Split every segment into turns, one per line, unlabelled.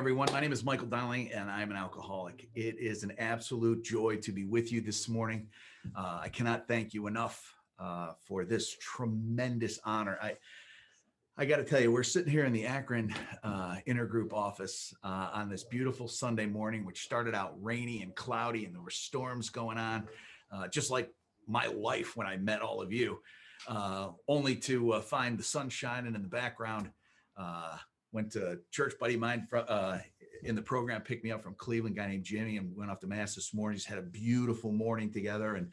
Everyone. My name is Michael Donnelly, and I'm an alcoholic. It is an absolute joy to be with you this morning. I cannot thank you enough for this tremendous honor. I got to tell you, we're sitting here in the Akron intergroup office on this beautiful Sunday morning, which started out rainy and cloudy, and there were storms going on, just like my life when I met all of you, only to find the sun shining in the background. Went to a church buddy of mine in the program, picked me up from Cleveland, a guy named Jimmy, and we went off to Mass this morning. Just had a beautiful morning together, and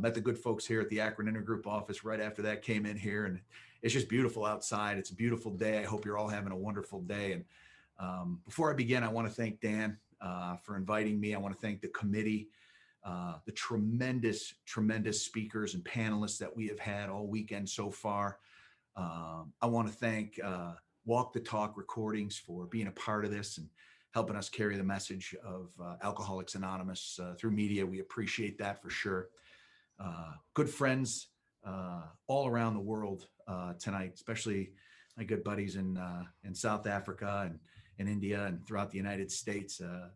met the good folks here at the Akron Intergroup office. Right after that, came in here, and it's just beautiful outside. It's a beautiful day. I hope you're all having a wonderful day. And before I begin, I want to thank Dan for inviting me. I want to thank the committee, the tremendous speakers and panelists that we have had all weekend so far. I want to thank Walk the Talk Recordings for being a part of this and helping us carry the message of Alcoholics Anonymous through media. We appreciate that for sure. Good friends all around the world tonight, especially my good buddies in South Africa and in India and throughout the United States. I'm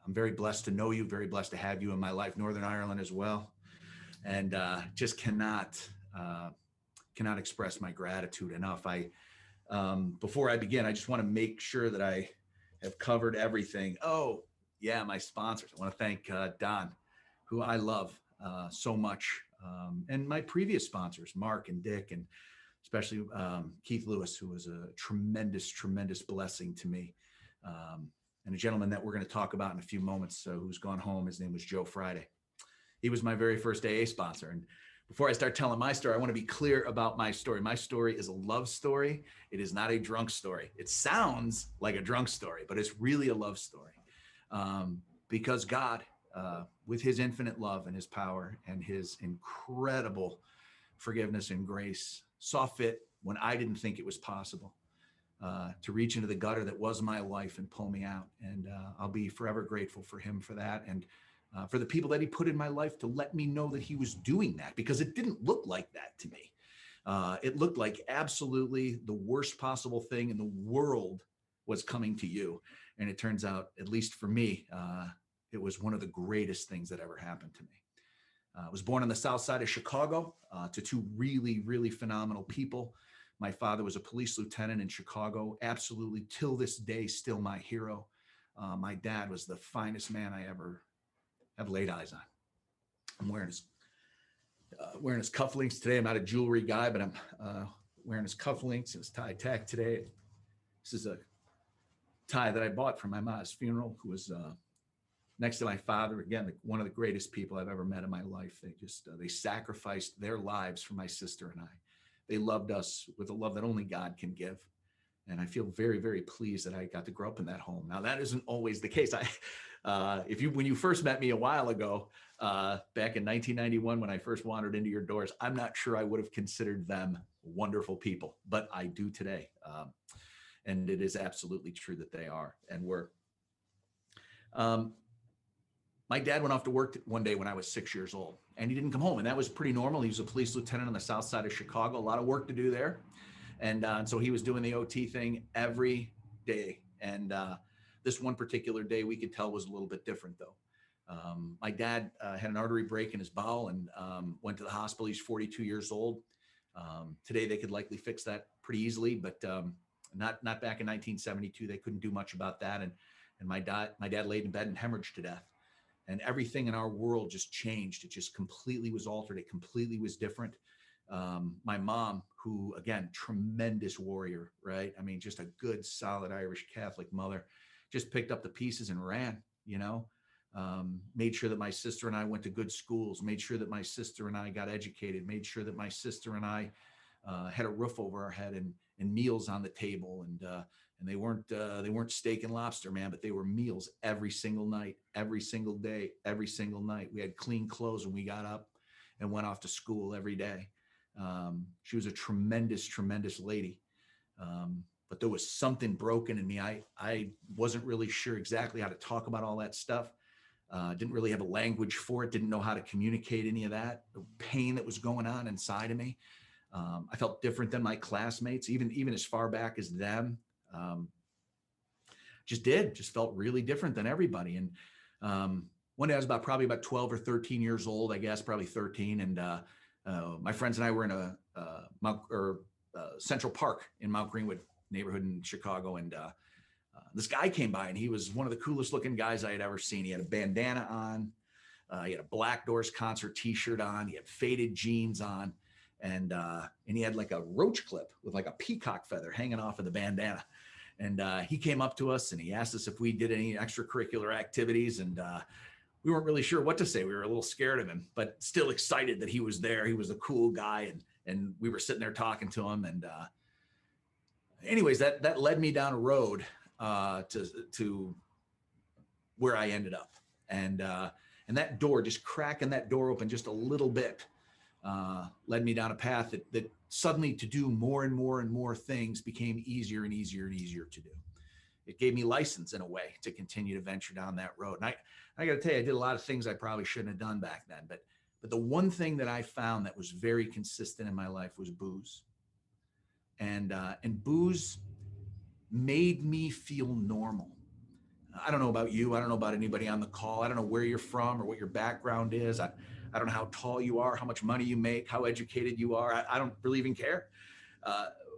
very blessed to know you, very blessed to have you in my life, Northern Ireland as well. And just cannot express my gratitude enough. Before I begin, I just want to make sure that I have covered everything. Oh, yeah, my sponsors. I want to thank Don, who I love so much, and my previous sponsors, Mark and Dick, and especially Keith Lewis, who was a tremendous blessing to me. And a gentleman that we're going to talk about in a few moments who's gone home. His name was Joe Friday. He was my very first AA sponsor. And before I start telling my story, I want to be clear about my story. My story is a love story. It is not a drunk story. It sounds like a drunk story, but it's really a love story. Because God, with his infinite love and his power and his incredible forgiveness and grace, saw fit when I didn't think it was possible to reach into the gutter that was my life and pull me out. And I'll be forever grateful for him for that. And for the people that he put in my life to let me know that he was doing that, because it didn't look like that to me. It looked like absolutely the worst possible thing in the world was coming to you. And it turns out, at least for me, it was one of the greatest things that ever happened to me. I was born on the south side of Chicago to two really phenomenal people. My father was a police lieutenant in Chicago, absolutely till this day, still my hero. My dad was the finest man I ever have laid eyes on. I'm wearing his cufflinks today. I'm not a jewelry guy, but I'm wearing his cufflinks and his tie tack today. This is a tie that I bought for my ma's funeral, who was next to my father. Again, one of the greatest people I've ever met in my life. They sacrificed their lives for my sister and I. They loved us with a love that only God can give. And I feel very pleased that I got to grow up in that home. Now, that isn't always the case. When you first met me a while ago, back in 1991, when I first wandered into your doors, I'm not sure I would have considered them wonderful people, but I do today. And it is absolutely true that they are and were. My dad went off to work one day when I was 6 years old, and he didn't come home. And that was pretty normal. He was a police lieutenant on the south side of Chicago, a lot of work to do there. And so he was doing the OT thing every day. And this one particular day, we could tell was a little bit different, though. My dad had an artery break in his bowel and went to the hospital. He's 42 years old. Today, they could likely fix that pretty easily, but not back in 1972. They couldn't do much about that. And my dad laid in bed and hemorrhaged to death. And everything in our world just changed. It just completely was altered. It completely was different. My mom, who, again, tremendous warrior, right? I mean, just a good, solid Irish Catholic mother, just picked up the pieces and ran, made sure that my sister and I went to good schools, made sure that my sister and I got educated, made sure that my sister and I had a roof over our head and meals on the table. And they weren't steak and lobster, man, but they were meals every single night, every single day, every single night. We had clean clothes when we got up and went off to school every day. She was a tremendous lady. But there was something broken in me. I wasn't really sure exactly how to talk about all that stuff. Didn't really have a language for it. Didn't know how to communicate any of that. The pain that was going on inside of me. I felt different than my classmates, even as far back as them. just felt really different than everybody. And one day I was probably about 12 or 13 years old, I guess, probably 13. And my friends and I were in a Central Park in Mount Greenwood neighborhood in Chicago. And this guy came by, and he was one of the coolest looking guys I had ever seen. He had a bandana on. He had a Black Doors concert t-shirt on. He had faded jeans on. And he had like a roach clip with like a peacock feather hanging off of the bandana. And he came up to us and he asked us if we did any extracurricular activities. And we weren't really sure what to say. We were a little scared of him, but still excited that he was there. He was a cool guy. And we were sitting there talking to him. And anyways, that led me down a road to where I ended up. And that door, just cracking that door open just a little bit, led me down a path that suddenly, to do more and more and more things, became easier and easier and easier to do. It gave me license in a way to continue to venture down that road. And I got to tell you, I did a lot of things I probably shouldn't have done back then. But the one thing that I found that was very consistent in my life was booze. And booze made me feel normal. I don't know about you. I don't know about anybody on the call. I don't know where you're from or what your background is. I don't know how tall you are, how much money you make, how educated you are. I don't really even care.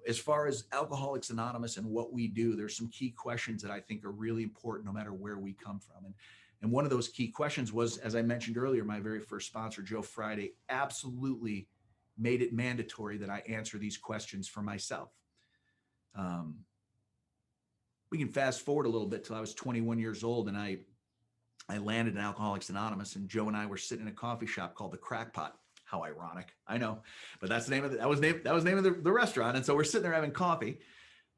As far as Alcoholics Anonymous and what we do, there's some key questions that I think are really important no matter where we come from. And one of those key questions was, as I mentioned earlier, my very first sponsor, Joe Friday, absolutely made it mandatory that I answer these questions for myself. We can fast forward a little bit till I was 21 years old, and I landed in Alcoholics Anonymous, and Joe and I were sitting in a coffee shop called the Crackpot. How ironic, I know, but that's the name of it. That was the name of the restaurant. And so we're sitting there having coffee,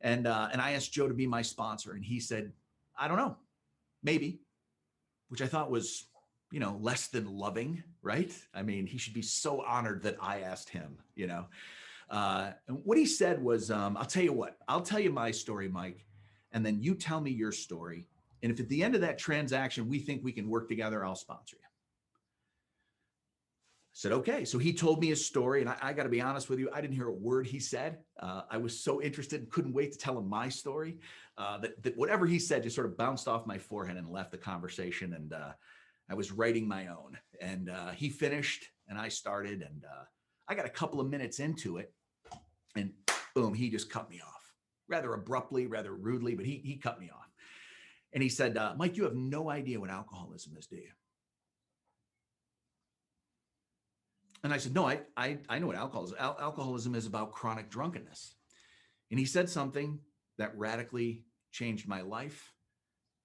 and I asked Joe to be my sponsor, and he said, "I don't know, maybe," which I thought was, less than loving, right? I mean, he should be so honored that I asked him, And what he said was, "I'll tell you what, I'll tell you my story, Mike, and then you tell me your story. And if at the end of that transaction, we think we can work together, I'll sponsor you." I said, okay. So he told me his story, and I got to be honest with you, I didn't hear a word he said. I was so interested and couldn't wait to tell him my story, that whatever he said just sort of bounced off my forehead and left the conversation. And I was writing my own. And he finished, and I started, and I got a couple of minutes into it, and boom, he just cut me off, rather abruptly, rather rudely, but he cut me off. And he said, "Mike, you have no idea what alcoholism is, do you?" And I said, "No, I know what alcoholism is. Alcoholism is about chronic drunkenness." And he said something that radically changed my life,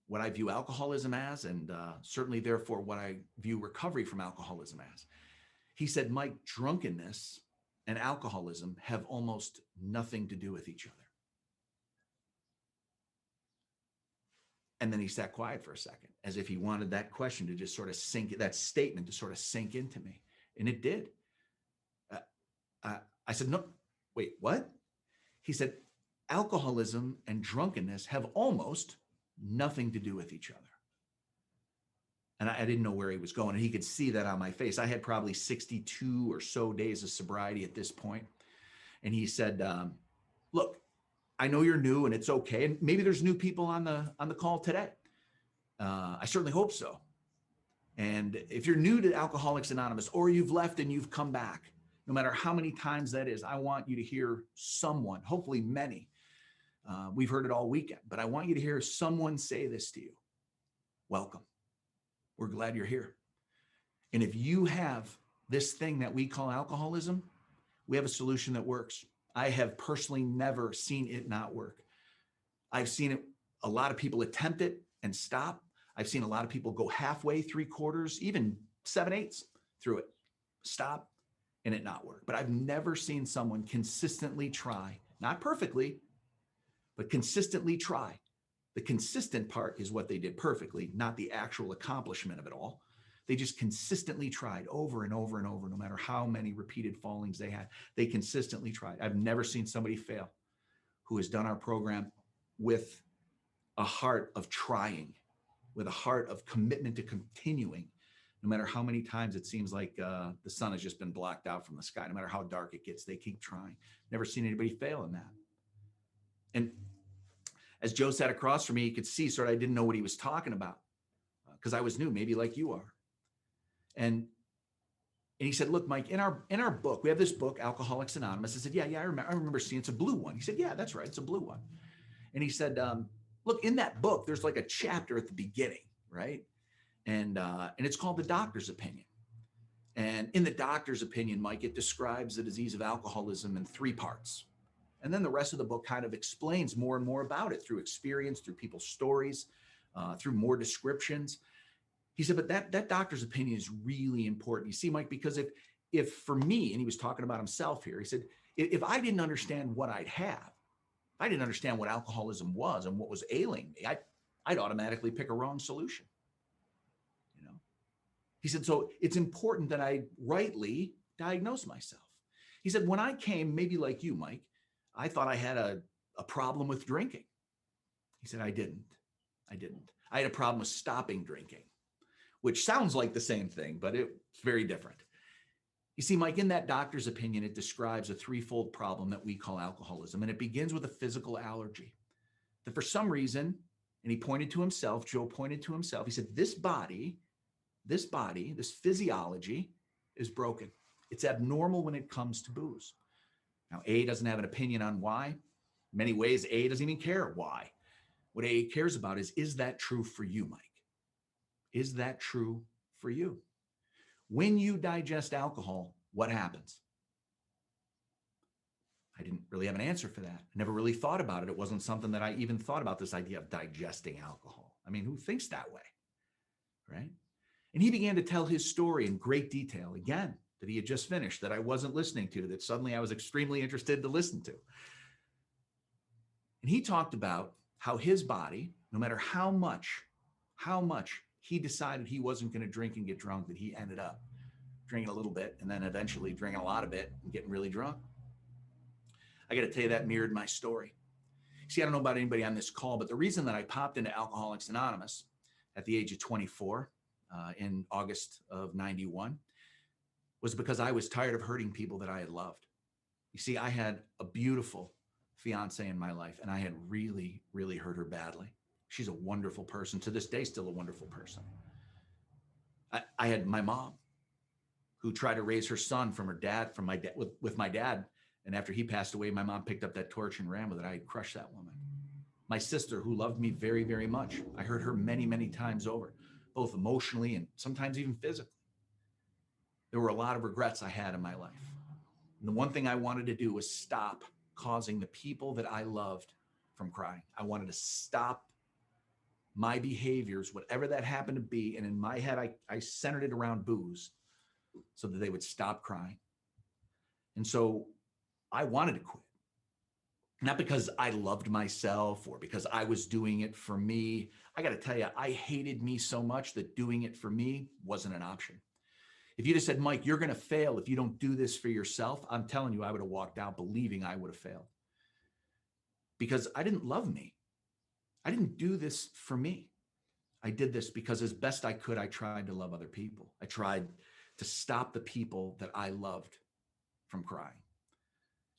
what I view alcoholism as, and certainly therefore what I view recovery from alcoholism as. He said, "Mike, drunkenness and alcoholism have almost nothing to do with each other." And then he sat quiet for a second, as if he wanted that question to just sort of sink, that statement to sort of sink into me. And it did. I said, "No, wait, what?" He said, "Alcoholism and drunkenness have almost nothing to do with each other." And I didn't know where he was going. And he could see that on my face. I had probably 62 or so days of sobriety at this point. And he said, "Look, I know you're new, and it's okay. And maybe there's new people on the call today. I certainly hope so. And if you're new to Alcoholics Anonymous, or you've left and you've come back, no matter how many times that is, I want you to hear someone, hopefully many. We've heard it all weekend, but I want you to hear someone say this to you. Welcome. We're glad you're here. And if you have this thing that we call alcoholism, we have a solution that works. I have personally never seen it not work. I've seen it, a lot of people attempt it and stop. I've seen a lot of people go halfway, 3/4, even 7/8 through it, stop, and it not work. But I've never seen someone consistently try, not perfectly, but consistently try. The consistent part is what they did perfectly, not the actual accomplishment of it all. They just consistently tried over and over and over, no matter how many repeated fallings they had. They consistently tried. I've never seen somebody fail who has done our program with a heart of trying, with a heart of commitment to continuing, no matter how many times it seems like the sun has just been blocked out from the sky. No matter how dark it gets, they keep trying. Never seen anybody fail in that. As Joe sat across from me, he could see sort of I didn't know what he was talking about because I was new, maybe like you are. And he said, look, Mike, in our book, we have this book, Alcoholics Anonymous. I said, yeah, I remember seeing it's a blue one. He said, yeah, that's right. It's a blue one. And he said, look, in that book, there's like a chapter at the beginning, right? And it's called The Doctor's Opinion. And in the doctor's opinion, Mike, it describes the disease of alcoholism in 3 parts. And then the rest of the book kind of explains more and more about it through experience, through people's stories, through more descriptions. He said, but that doctor's opinion is really important. You see, Mike, because if for me, and he was talking about himself here, he said, if I didn't understand what I'd have, if I didn't understand what alcoholism was and what was ailing me, I'd automatically pick a wrong solution. He said, so it's important that I rightly diagnose myself. He said, when I came, maybe like you, Mike, I thought I had a problem with drinking. He said, I didn't. I had a problem with stopping drinking, which sounds like the same thing, but it's very different. You see, Mike, in that doctor's opinion, it describes a 3-fold problem that we call alcoholism, and it begins with a physical allergy. That for some reason, and he pointed to himself, Joe pointed to himself, he said, this body, this physiology is broken. It's abnormal when it comes to booze. Now, A doesn't have an opinion on why. In many ways, A doesn't even care why. What A cares about is that true for you, Mike? Is that true for you? When you digest alcohol, what happens? I didn't really have an answer for that. I never really thought about it. It wasn't something that I even thought about, this idea of digesting alcohol. I mean, who thinks that way, right? And he began to tell his story in great detail, again, that he had just finished, that I wasn't listening to, that suddenly I was extremely interested to listen to. And he talked about how his body, no matter how much he decided he wasn't going to drink and get drunk, that he ended up drinking a little bit and then eventually drinking a lot of it and getting really drunk. I got to tell you, that mirrored my story. See, I don't know about anybody on this call, but the reason that I popped into Alcoholics Anonymous at the age of 24, in August of 91, was because I was tired of hurting people that I had loved. You see, I had a beautiful fiance in my life, and I had really, really hurt her badly. She's a wonderful person. To this day, still a wonderful person. I had my mom, who tried to raise her son from with my dad. And after he passed away, my mom picked up that torch and ran with it. I had crushed that woman. My sister, who loved me very, very much. I hurt her many, many times over, both emotionally and sometimes even physically. There were a lot of regrets I had in my life. And the one thing I wanted to do was stop causing the people that I loved from crying. I wanted to stop my behaviors, whatever that happened to be. And in my head, I centered it around booze so that they would stop crying. And so I wanted to quit. Not because I loved myself or because I was doing it for me. I got to tell you, I hated me so much that doing it for me wasn't an option. If you just said, Mike, you're going to fail if you don't do this for yourself, I'm telling you, I would have walked out believing I would have failed. Because I didn't love me. I didn't do this for me. I did this because as best I could, I tried to love other people. I tried to stop the people that I loved from crying.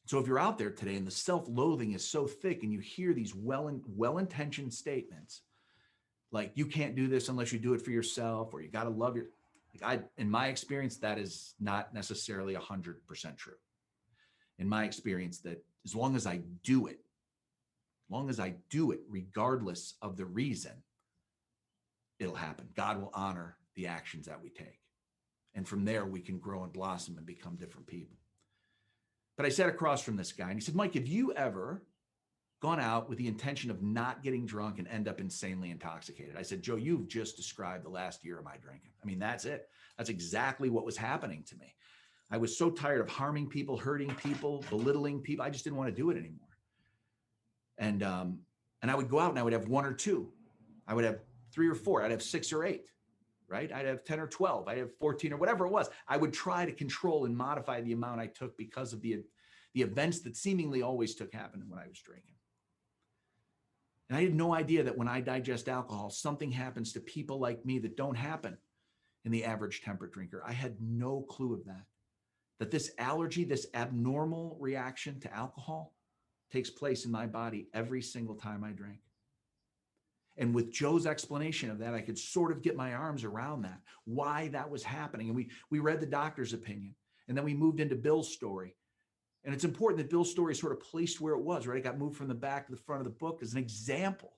So if you're out there today and the self-loathing is so thick and you hear these well-intentioned statements, like you can't do this unless you do it for yourself, or you got to love in my experience, that is not necessarily 100% true. In my experience, that as long as I do it, regardless of the reason, it'll happen. God will honor the actions that we take. And from there, we can grow and blossom and become different people. But I sat across from this guy and he said, Mike, have you ever gone out with the intention of not getting drunk and end up insanely intoxicated? I said, Joe, you've just described the last year of my drinking. I mean, that's it. That's exactly what was happening to me. I was so tired of harming people, hurting people, belittling people. I just didn't want to do it anymore. And I would go out and I would have 1 or 2. I would have 3 or 4. I'd have 6 or 8. Right? I'd have 10 or 12. I'd have 14 or whatever it was. I would try to control and modify the amount I took because of the events that seemingly always took happening when I was drinking. And I had no idea that when I digest alcohol, something happens to people like me that don't happen in the average temperate drinker. I had no clue of that. That this allergy, this abnormal reaction to alcohol takes place in my body every single time I drink. And with Joe's explanation of that, I could sort of get my arms around that, why that was happening. And we read the doctor's opinion, and then we moved into Bill's story. And it's important that Bill's story is sort of placed where it was, right? It got moved from the back to the front of the book as an example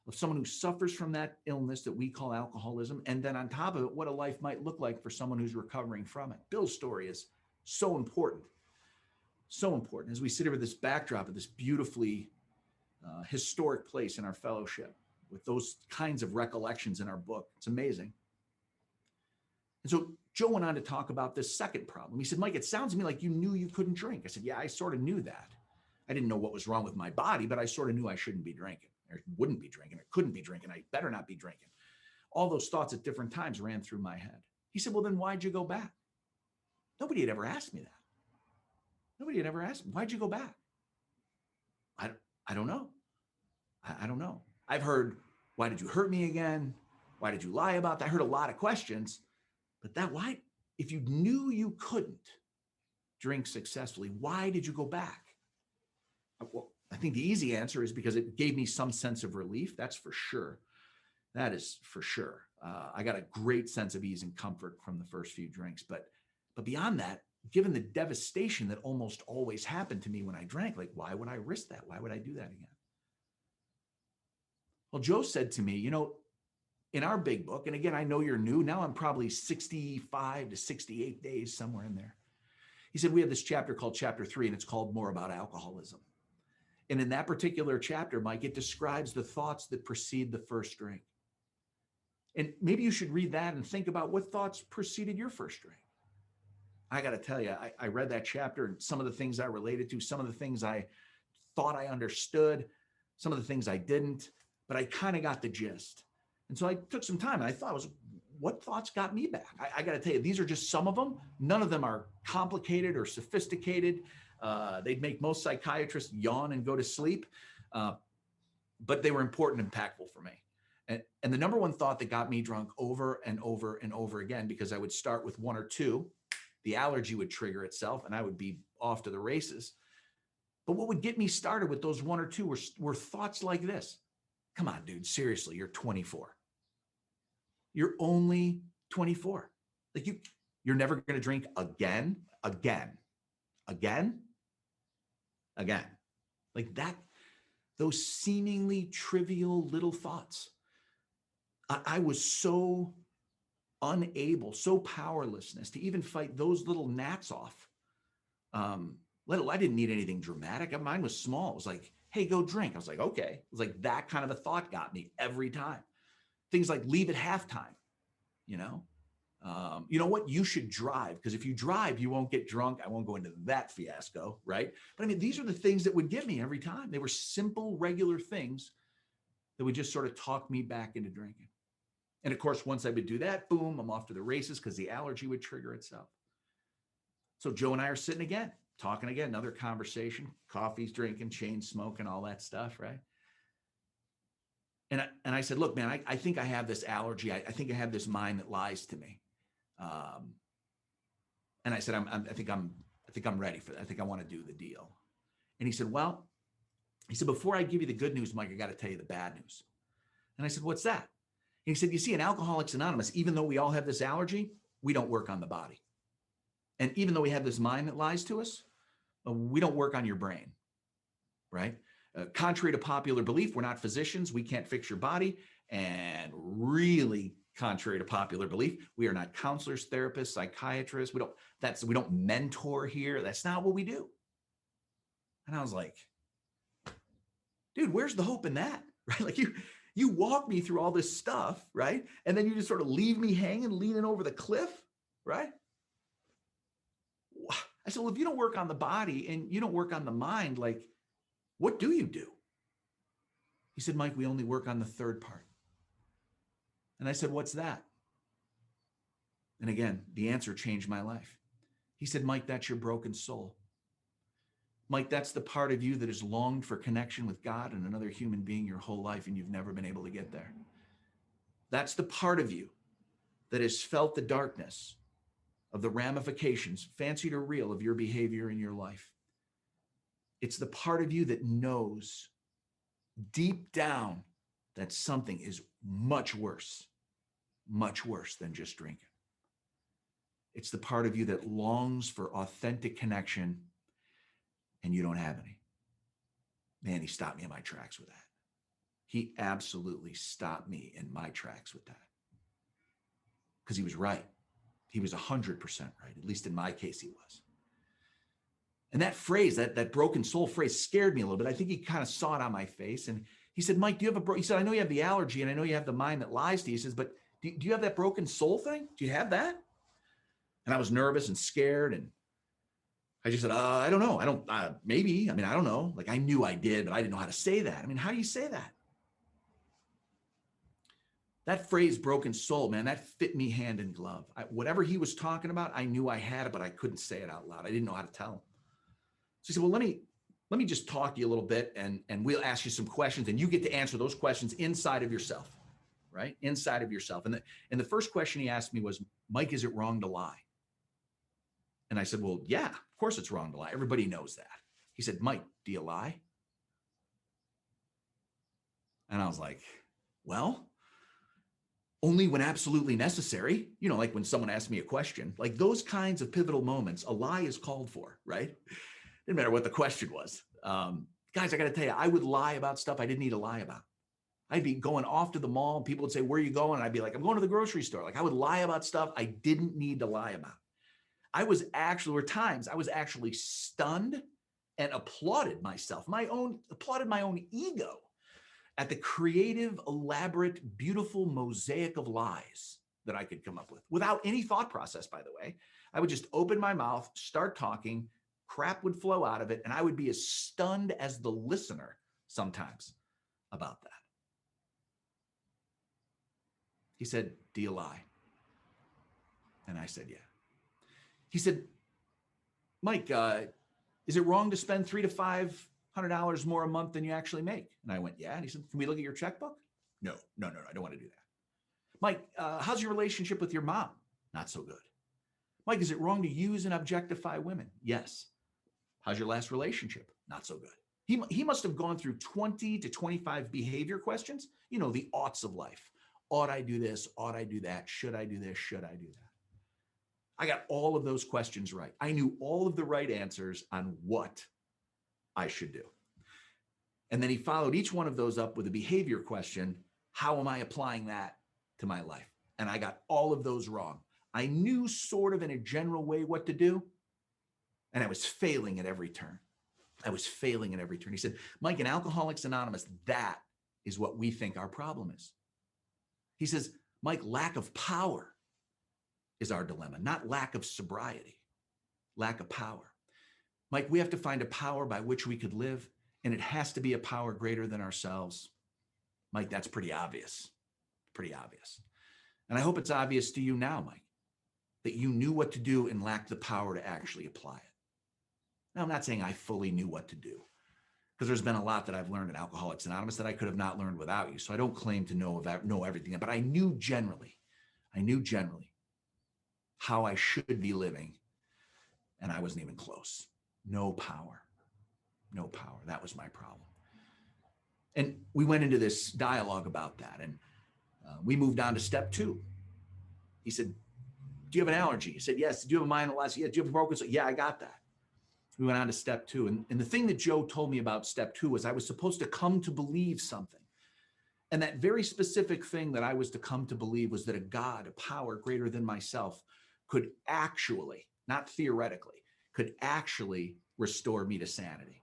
of someone who suffers from that illness that we call alcoholism. And then on top of it, what a life might look like for someone who's recovering from it. Bill's story is so important. So important as we sit here with this backdrop of this beautifully historic place in our fellowship with those kinds of recollections in our book. It's amazing. And so Joe went on to talk about this second problem. He said, Mike, it sounds to me like you knew you couldn't drink. I said, yeah, I sort of knew that. I didn't know what was wrong with my body, but I sort of knew I shouldn't be drinking, or wouldn't be drinking, or couldn't be drinking. I better not be drinking. All those thoughts at different times ran through my head. He said, well, then why'd you go back? Nobody had ever asked me that. Nobody had ever asked me, why'd you go back? I don't know. I don't know. I've heard, why did you hurt me again? Why did you lie about that? I heard a lot of questions, but why, if you knew you couldn't drink successfully, why did you go back? Well, I think the easy answer is because it gave me some sense of relief. That's for sure. That is for sure. I got a great sense of ease and comfort from the first few drinks, but beyond that, given the devastation that almost always happened to me when I drank, like, why would I risk that? Why would I do that again? Well, Joe said to me, in our big book, and again, I know you're new, now I'm probably 65 to 68 days, somewhere in there. He said, we have this chapter called chapter 3, and it's called More About Alcoholism. And in that particular chapter, Mike, it describes the thoughts that precede the first drink. And maybe you should read that and think about what thoughts preceded your first drink. I got to tell you, I read that chapter, and some of the things I related to, some of the things I thought I understood, some of the things I didn't, but I kind of got the gist. And so I took some time and I thought, what thoughts got me back? I got to tell you, these are just some of them. None of them are complicated or sophisticated. They'd make most psychiatrists yawn and go to sleep, but they were important and impactful for me. And the number one thought that got me drunk over and over and over again, because I would start with one or two, the allergy would trigger itself and I would be off to the races. But what would get me started with those one or two were thoughts like this. Come on, dude, seriously, you're 24. You're only 24. Like you're never going to drink again. Like that, those seemingly trivial little thoughts. I was so unable, so powerlessness to even fight those little gnats off. I didn't need anything dramatic. Mine was small. It was like, hey, go drink. I was like, okay. It was like that kind of a thought got me every time. Things like leave at halftime, you know what? You should drive, because if you drive, you won't get drunk. I won't go into that fiasco, right? But I mean, these are the things that would get me every time. They were simple, regular things that would just sort of talk me back into drinking. And of course, once I would do that, boom, I'm off to the races because the allergy would trigger itself. So Joe and I are sitting again, talking again, another conversation, coffee's drinking, chain smoking, all that stuff, right? And I said, look, man, I think I have this allergy. I think I have this mind that lies to me. And I said, I think I'm ready for that. I think I want to do the deal. And he said, before I give you the good news, Mike, I got to tell you the bad news. And I said, what's that? And he said, you see, in Alcoholics Anonymous, even though we all have this allergy, we don't work on the body. And even though we have this mind that lies to us, we don't work on your brain, right? Contrary to popular belief, we're not physicians. We can't fix your body. And really contrary to popular belief, we are not counselors, therapists, psychiatrists. We don't mentor here. That's not what we do. And I was like, dude, where's the hope in that? Right? Like you walk me through all this stuff, right? And then you just sort of leave me hanging, leaning over the cliff, right? I said, well, if you don't work on the body and you don't work on the mind, like, what do you do? He said, Mike, we only work on the third part. And I said, what's that? And again, the answer changed my life. He said, Mike, that's your broken soul. Mike, that's the part of you that has longed for connection with God and another human being your whole life, and you've never been able to get there. That's the part of you that has felt the darkness of the ramifications, fancied or real, of your behavior in your life. It's the part of you that knows deep down that something is much worse than just drinking. It's the part of you that longs for authentic connection and you don't have any. Man, he stopped me in my tracks with that. He absolutely stopped me in my tracks with that. Because he was right. He was 100% right. At least in my case, he was. And that phrase, that broken soul phrase scared me a little bit. I think he kind of saw it on my face. And he said, Mike, do you have he said, I know you have the allergy and I know you have the mind that lies to you. He says, but do you have that broken soul thing? Do you have that? And I was nervous and scared. And I just said, I don't know. Maybe. I mean, I don't know. Like I knew I did, but I didn't know how to say that. I mean, how do you say that? That phrase, broken soul, man, that fit me hand in glove. Whatever he was talking about, I knew I had it, but I couldn't say it out loud. I didn't know how to tell him. So he said, well, let me just talk to you a little bit and we'll ask you some questions and you get to answer those questions inside of yourself, right? Inside of yourself. And the first question he asked me was, Mike, is it wrong to lie? And I said, well, yeah, of course it's wrong to lie. Everybody knows that. He said, Mike, do you lie? And I was like, well, only when absolutely necessary. You know, like when someone asks me a question, like those kinds of pivotal moments, a lie is called for, right? Didn't matter what the question was. Guys, I got to tell you, I would lie about stuff I didn't need to lie about. I'd be going off to the mall and people would say, where are you going? And I'd be like, I'm going to the grocery store. Like I would lie about stuff I didn't need to lie about. There were times I was actually stunned and applauded myself, applauded my own ego at the creative, elaborate, beautiful mosaic of lies that I could come up with without any thought process, by the way. I would just open my mouth, start talking, crap would flow out of it, and I would be as stunned as the listener sometimes about that. He said, do you lie? And I said, yeah. He said, Mike, is it wrong to spend $300 to $500 more a month than you actually make? And I went, yeah. And he said, can we look at your checkbook? No, I don't want to do that. Mike, how's your relationship with your mom? Not so good. Mike, is it wrong to use and objectify women? Yes. How's your last relationship? Not so good. He must have gone through 20 to 25 behavior questions, you know, the oughts of life. Ought I do this? Ought I do that? Should I do this? Should I do that? I got all of those questions right. I knew all of the right answers on what I should do. And then he followed each one of those up with a behavior question. How am I applying that to my life? And I got all of those wrong. I knew sort of in a general way what to do. And I was failing at every turn. He said, Mike, in Alcoholics Anonymous, that is what we think our problem is. He says, Mike, lack of power is our dilemma, not lack of sobriety, lack of power. Mike, we have to find a power by which we could live, and it has to be a power greater than ourselves. Mike, that's pretty obvious. And I hope it's obvious to you now, Mike, that you knew what to do and lacked the power to actually apply it. Now, I'm not saying I fully knew what to do, because there's been a lot that I've learned in Alcoholics Anonymous that I could have not learned without you. So I don't claim to know everything, but I knew generally how I should be living. And I wasn't even close. No power. That was my problem. And we went into this dialogue about that. And we moved on to step 2. He said, do you have an allergy? I said, yes. Do you have a mind that lies? Yeah. Do you have a broken soul? Yeah, I got that. We went on to step 2. And the thing that Joe told me about step 2 was I was supposed to come to believe something. And that very specific thing that I was to come to believe was that a God, a power greater than myself, could actually, not theoretically, could actually restore me to sanity.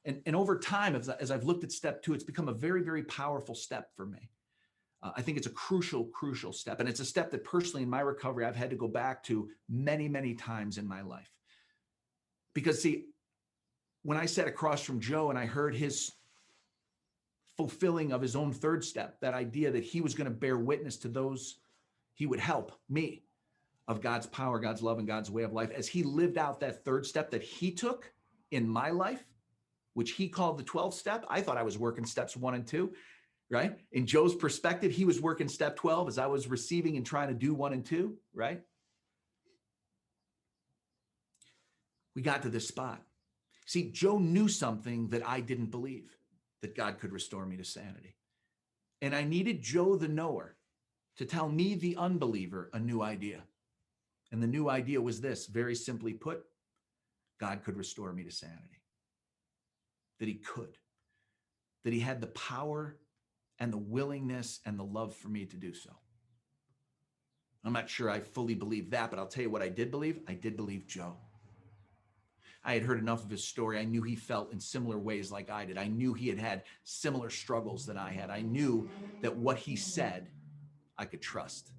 And over time, as I've looked at step 2, it's become a very, very powerful step for me. I think it's a crucial step. And it's a step that personally in my recovery, I've had to go back to many, many times in my life. Because see, when I sat across from Joe and I heard his fulfilling of his own 3rd step, that idea that he was going to bear witness to those he would help me of God's power, God's love, and God's way of life, as he lived out that 3rd step that he took in my life, which he called the 12th step. I thought I was working steps 1 and 2, right? In Joe's perspective, he was working step 12 as I was receiving and trying to do 1 and 2, right? We got to this spot. See, Joe knew something that I didn't believe, that God could restore me to sanity. And I needed Joe the knower to tell me, the unbeliever, a new idea. And the new idea was this, very simply put: God could restore me to sanity. That he could. That he had the power and the willingness and the love for me to do so. I'm not sure I fully believe that, but I'll tell you what I did believe. I did believe Joe. I had heard enough of his story. I knew he felt in similar ways like I did. I knew he had had similar struggles that I had. I knew that what he said, I could trust.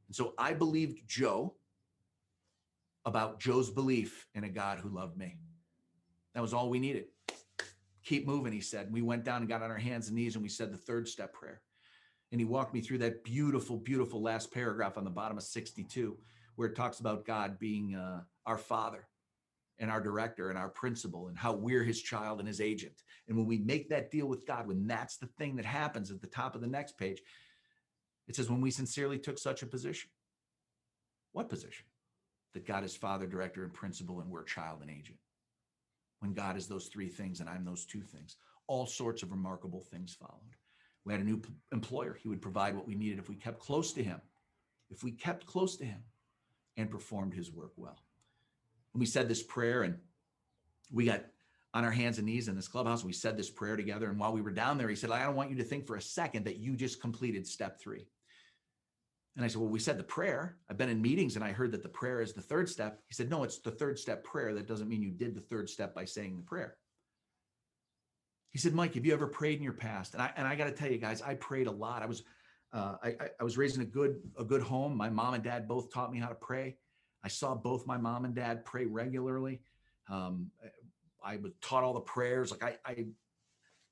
And so I believed Joe about Joe's belief in a God who loved me. That was all we needed. Keep moving, he said. We went down and got on our hands and knees and we said the third step prayer. And he walked me through that beautiful, beautiful last paragraph on the bottom of 62, where it talks about God being our Father and our director and our principal, and how we're his child and his agent. And when we make that deal with God, when that's the thing that happens at the top of the next page, it says, when we sincerely took such a position. What position? That God is Father, director, and principal, and we're child and agent. When God is those three things and I'm those two things, all sorts of remarkable things followed. We had a new employer. He would provide what we needed if we kept close to him, and performed his work well. And we said this prayer, and we got on our hands and knees in this clubhouse, and we said this prayer together. And while we were down there, he said, I don't want you to think for a second that you just completed step 3. And I said, well, we said the prayer. I've been in meetings and I heard that the prayer is the third step. He said, no, it's the third step prayer. That doesn't mean you did the third step by saying the prayer. He said, Mike, have you ever prayed in your past? And I got to tell you guys, I prayed a lot. I was raised in a good home. My mom and dad both taught me how to pray. I saw both my mom and dad pray regularly. I was taught all the prayers. Like it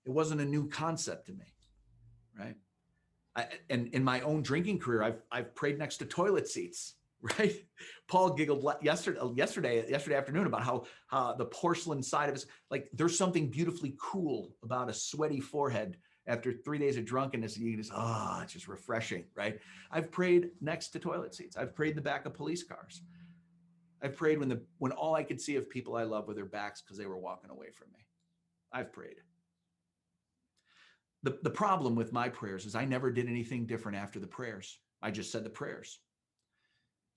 wasn't a new concept to me, right? And in my own drinking career, I've prayed next to toilet seats, right? Paul giggled yesterday afternoon about how the porcelain side of his, like, there's something beautifully cool about a sweaty forehead after 3 days of drunkenness. You just, it's just refreshing, right? I've prayed next to toilet seats. I've prayed in the back of police cars. I've prayed when all I could see of people I love were their backs because they were walking away from me. I've prayed. The problem with my prayers is I never did anything different after the prayers. I just said the prayers.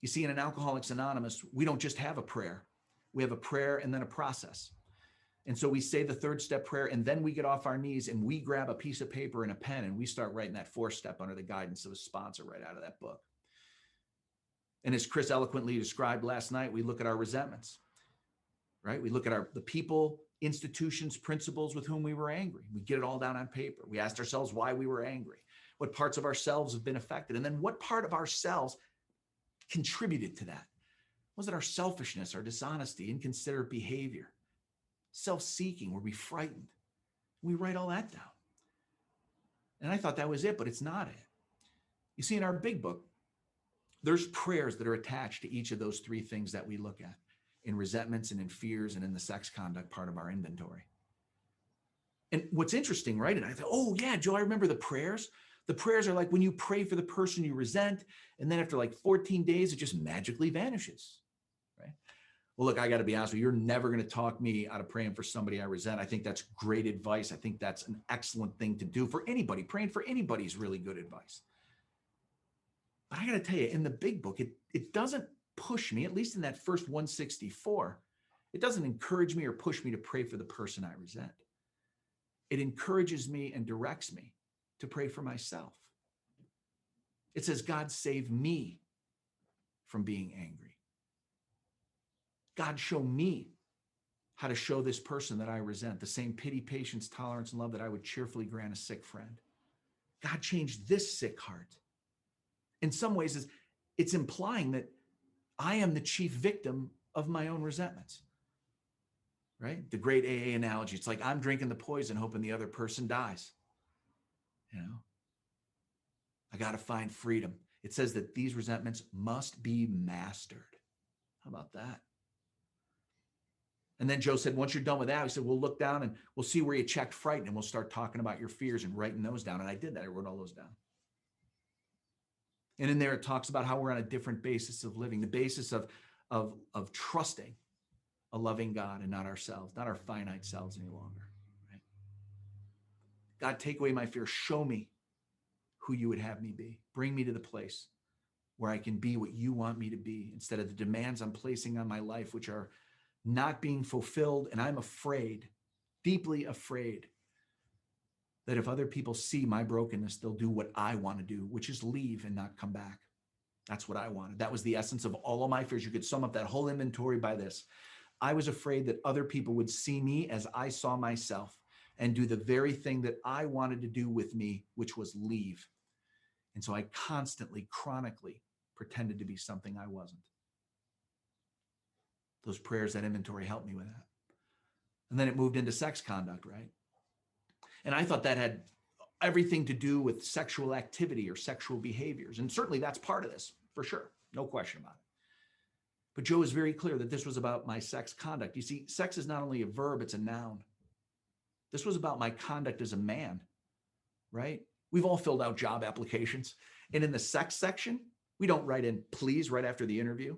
You see, in Alcoholics Anonymous, we don't just have a prayer. We have a prayer and then a process. And so we say the third step prayer, and then we get off our knees and we grab a piece of paper and a pen and we start writing that 4th step under the guidance of a sponsor right out of that book. And as Chris eloquently described last night, we look at our resentments, right? We look at the people, institutions, principles with whom we were angry. We get it all down on paper. We asked ourselves why we were angry, what parts of ourselves have been affected, and then what part of ourselves contributed to that. Was it our selfishness, our dishonesty, inconsiderate behavior, self-seeking? Were we frightened? We write all that down. And I thought that was it, but it's not it. You see, in our big book, there's prayers that are attached to each of those 3 things that we look at, in resentments and in fears and in the sex conduct part of our inventory. And what's interesting, right? And I thought, oh yeah, Joe, I remember the prayers. The prayers are like when you pray for the person you resent, and then after like 14 days, it just magically vanishes, right? Well, look, I got to be honest with you. You're never going to talk me out of praying for somebody I resent. I think that's great advice. I think that's an excellent thing to do for anybody. Praying for anybody is really good advice. But I got to tell you, in the big book, it doesn't push me, at least in that first 164, it doesn't encourage me or push me to pray for the person I resent. It encourages me and directs me to pray for myself. It says, God, save me from being angry. God, show me how to show this person that I resent the same pity, patience, tolerance, and love that I would cheerfully grant a sick friend. God, change this sick heart. In some ways, it's implying that I am the chief victim of my own resentments, right? The great AA analogy. It's like I'm drinking the poison, hoping the other person dies. You know, I got to find freedom. It says that these resentments must be mastered. How about that? And then Joe said, once you're done with that, he said, we'll look down and we'll see where you checked fright, and we'll start talking about your fears and writing those down. And I did that. I wrote all those down. And in there, it talks about how we're on a different basis of living, the basis of trusting a loving God and not ourselves, not our finite selves any longer. Right? God, take away my fear. Show me who you would have me be. Bring me to the place where I can be what you want me to be instead of the demands I'm placing on my life, which are not being fulfilled. And I'm afraid, deeply afraid, that if other people see my brokenness, they'll do what I want to do, which is leave and not come back. That's what I wanted. That was the essence of all of my fears. You could sum up that whole inventory by this. I was afraid that other people would see me as I saw myself and do the very thing that I wanted to do with me, which was leave. And so I constantly, chronically pretended to be something I wasn't. Those prayers, that inventory helped me with that. And then it moved into sex conduct, right? And I thought that had everything to do with sexual activity or sexual behaviors. And certainly that's part of this, for sure. No question about it. But Joe is very clear that this was about my sex conduct. You see, sex is not only a verb, it's a noun. This was about my conduct as a man, right? We've all filled out job applications. And in the sex section, we don't write in please right after the interview,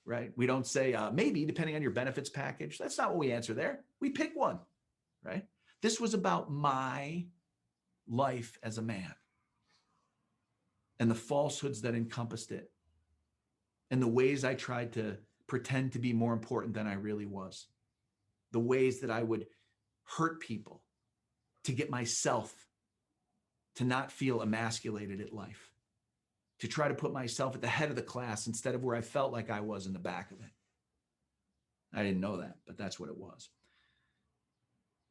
right? We don't say maybe, depending on your benefits package. That's not what we answer there. We pick one, right? This was about my life as a man and the falsehoods that encompassed it and the ways I tried to pretend to be more important than I really was, the ways that I would hurt people to get myself to not feel emasculated at life, to try to put myself at the head of the class instead of where I felt like I was in the back of it. I didn't know that, but that's what it was.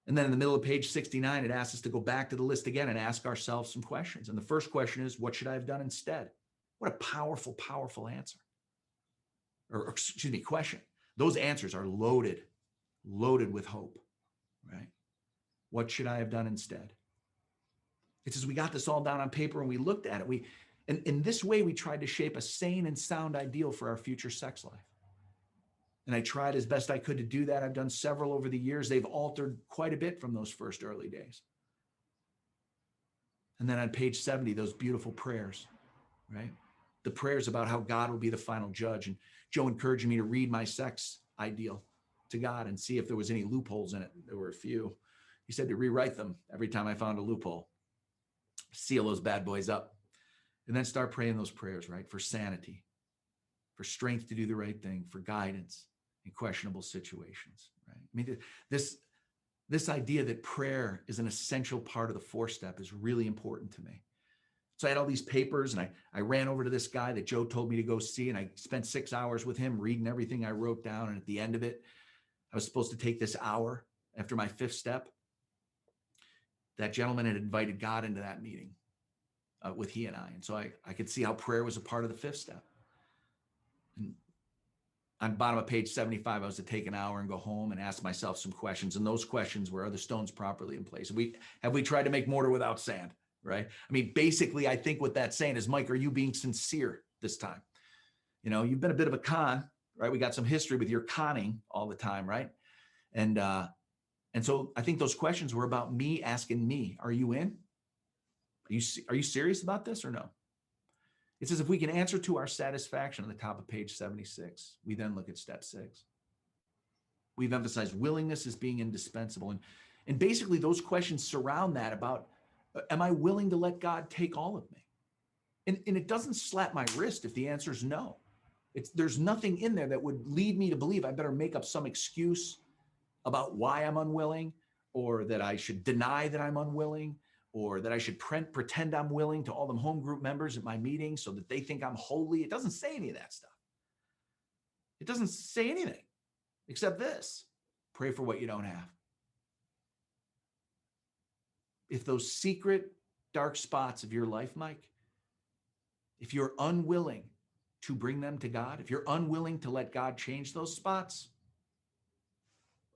And then in the middle of page 69, it asks us to go back to the list again and ask ourselves some questions. And the first question is, what should I have done instead? What a powerful, powerful answer. Or excuse me, question. Those answers are loaded with hope, right? What should I have done instead? It's as we got this all down on paper and we looked at it. And in this way, we tried to shape a sane and sound ideal for our future sex life. And I tried as best I could to do that. I've done several over the years. They've altered quite a bit from those first early days. And then on page 70, those beautiful prayers, right? The prayers about how God will be the final judge. And Joe encouraged me to read my sex ideal to God and see if there was any loopholes in it. There were a few. He said to rewrite them every time I found a loophole. Seal those bad boys up. And then start praying those prayers, right? For sanity, for strength to do the right thing, for guidance in questionable situations, right? I mean, this idea that prayer is an essential part of the 4-step is really important to me. So I had all these papers and I ran over to this guy that Joe told me to go see, and I spent 6 hours with him reading everything I wrote down. And at the end of it, I was supposed to take this hour after my 5th step. That gentleman had invited God into that meeting with he and I. And so I could see how prayer was a part of the 5th step. And on the bottom of page 75, I was to take an hour and go home and ask myself some questions. And those questions were, are the stones properly in place? Have we tried to make mortar without sand, right? I mean, basically, I think what that's saying is, Mike, are you being sincere this time? You know, you've been a bit of a con, right? We got some history with your conning all the time, right? And so I think those questions were about me asking me, are you in? Are you serious about this or no? It says if we can answer to our satisfaction on the top of page 76, we then look at step 6. We've emphasized willingness as being indispensable. And basically those questions surround that about, am I willing to let God take all of me? And it doesn't slap my wrist if the answer is no. There's nothing in there that would lead me to believe I better make up some excuse about why I'm unwilling, or that I should deny that I'm unwilling, or that I should pretend I'm willing to all them home group members at my meeting so that they think I'm holy. It doesn't say any of that stuff. It doesn't say anything except this: pray for what you don't have. If those secret dark spots of your life, Mike, if you're unwilling to bring them to God, if you're unwilling to let God change those spots,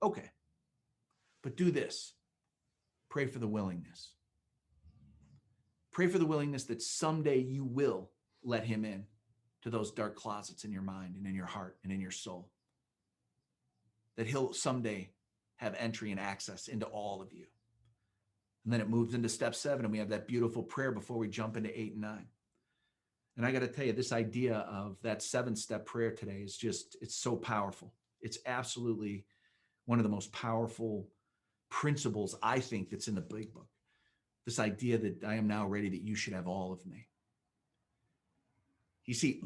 okay. But do this: pray for the willingness. Pray for the willingness that someday you will let him in to those dark closets in your mind and in your heart and in your soul. That he'll someday have entry and access into all of you. And then it moves into step 7, and we have that beautiful prayer before we jump into 8 and 9. And I got to tell you, this idea of that 7-step prayer today is it's so powerful. It's absolutely one of the most powerful principles, I think, that's in the big book. This idea that I am now ready, that you should have all of me. You see,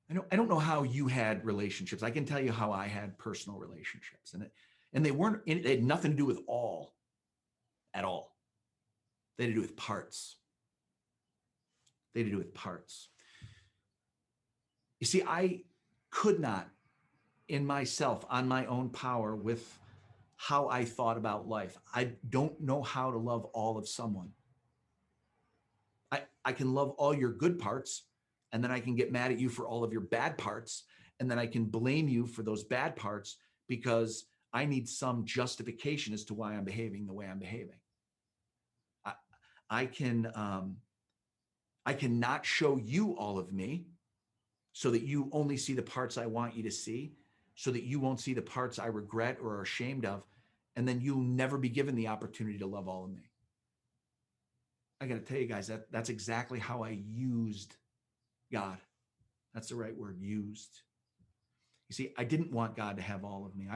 I don't know how you had relationships. I can tell you how I had personal relationships, and they had nothing to do with all at all. They had to do with parts. They had to do with parts. You see, I could not in myself, on my own power, with how I thought about life. I don't know how to love all of someone. I can love all your good parts, and then I can get mad at you for all of your bad parts, and then I can blame you for those bad parts because I need some justification as to why I'm behaving the way I'm behaving. I cannot show you all of me so that you only see the parts I want you to see, so that you won't see the parts I regret or are ashamed of, and then you'll never be given the opportunity to love all of me. I got to tell you guys, that's exactly how I used God. That's the right word, used. You see, I didn't want God to have all of me.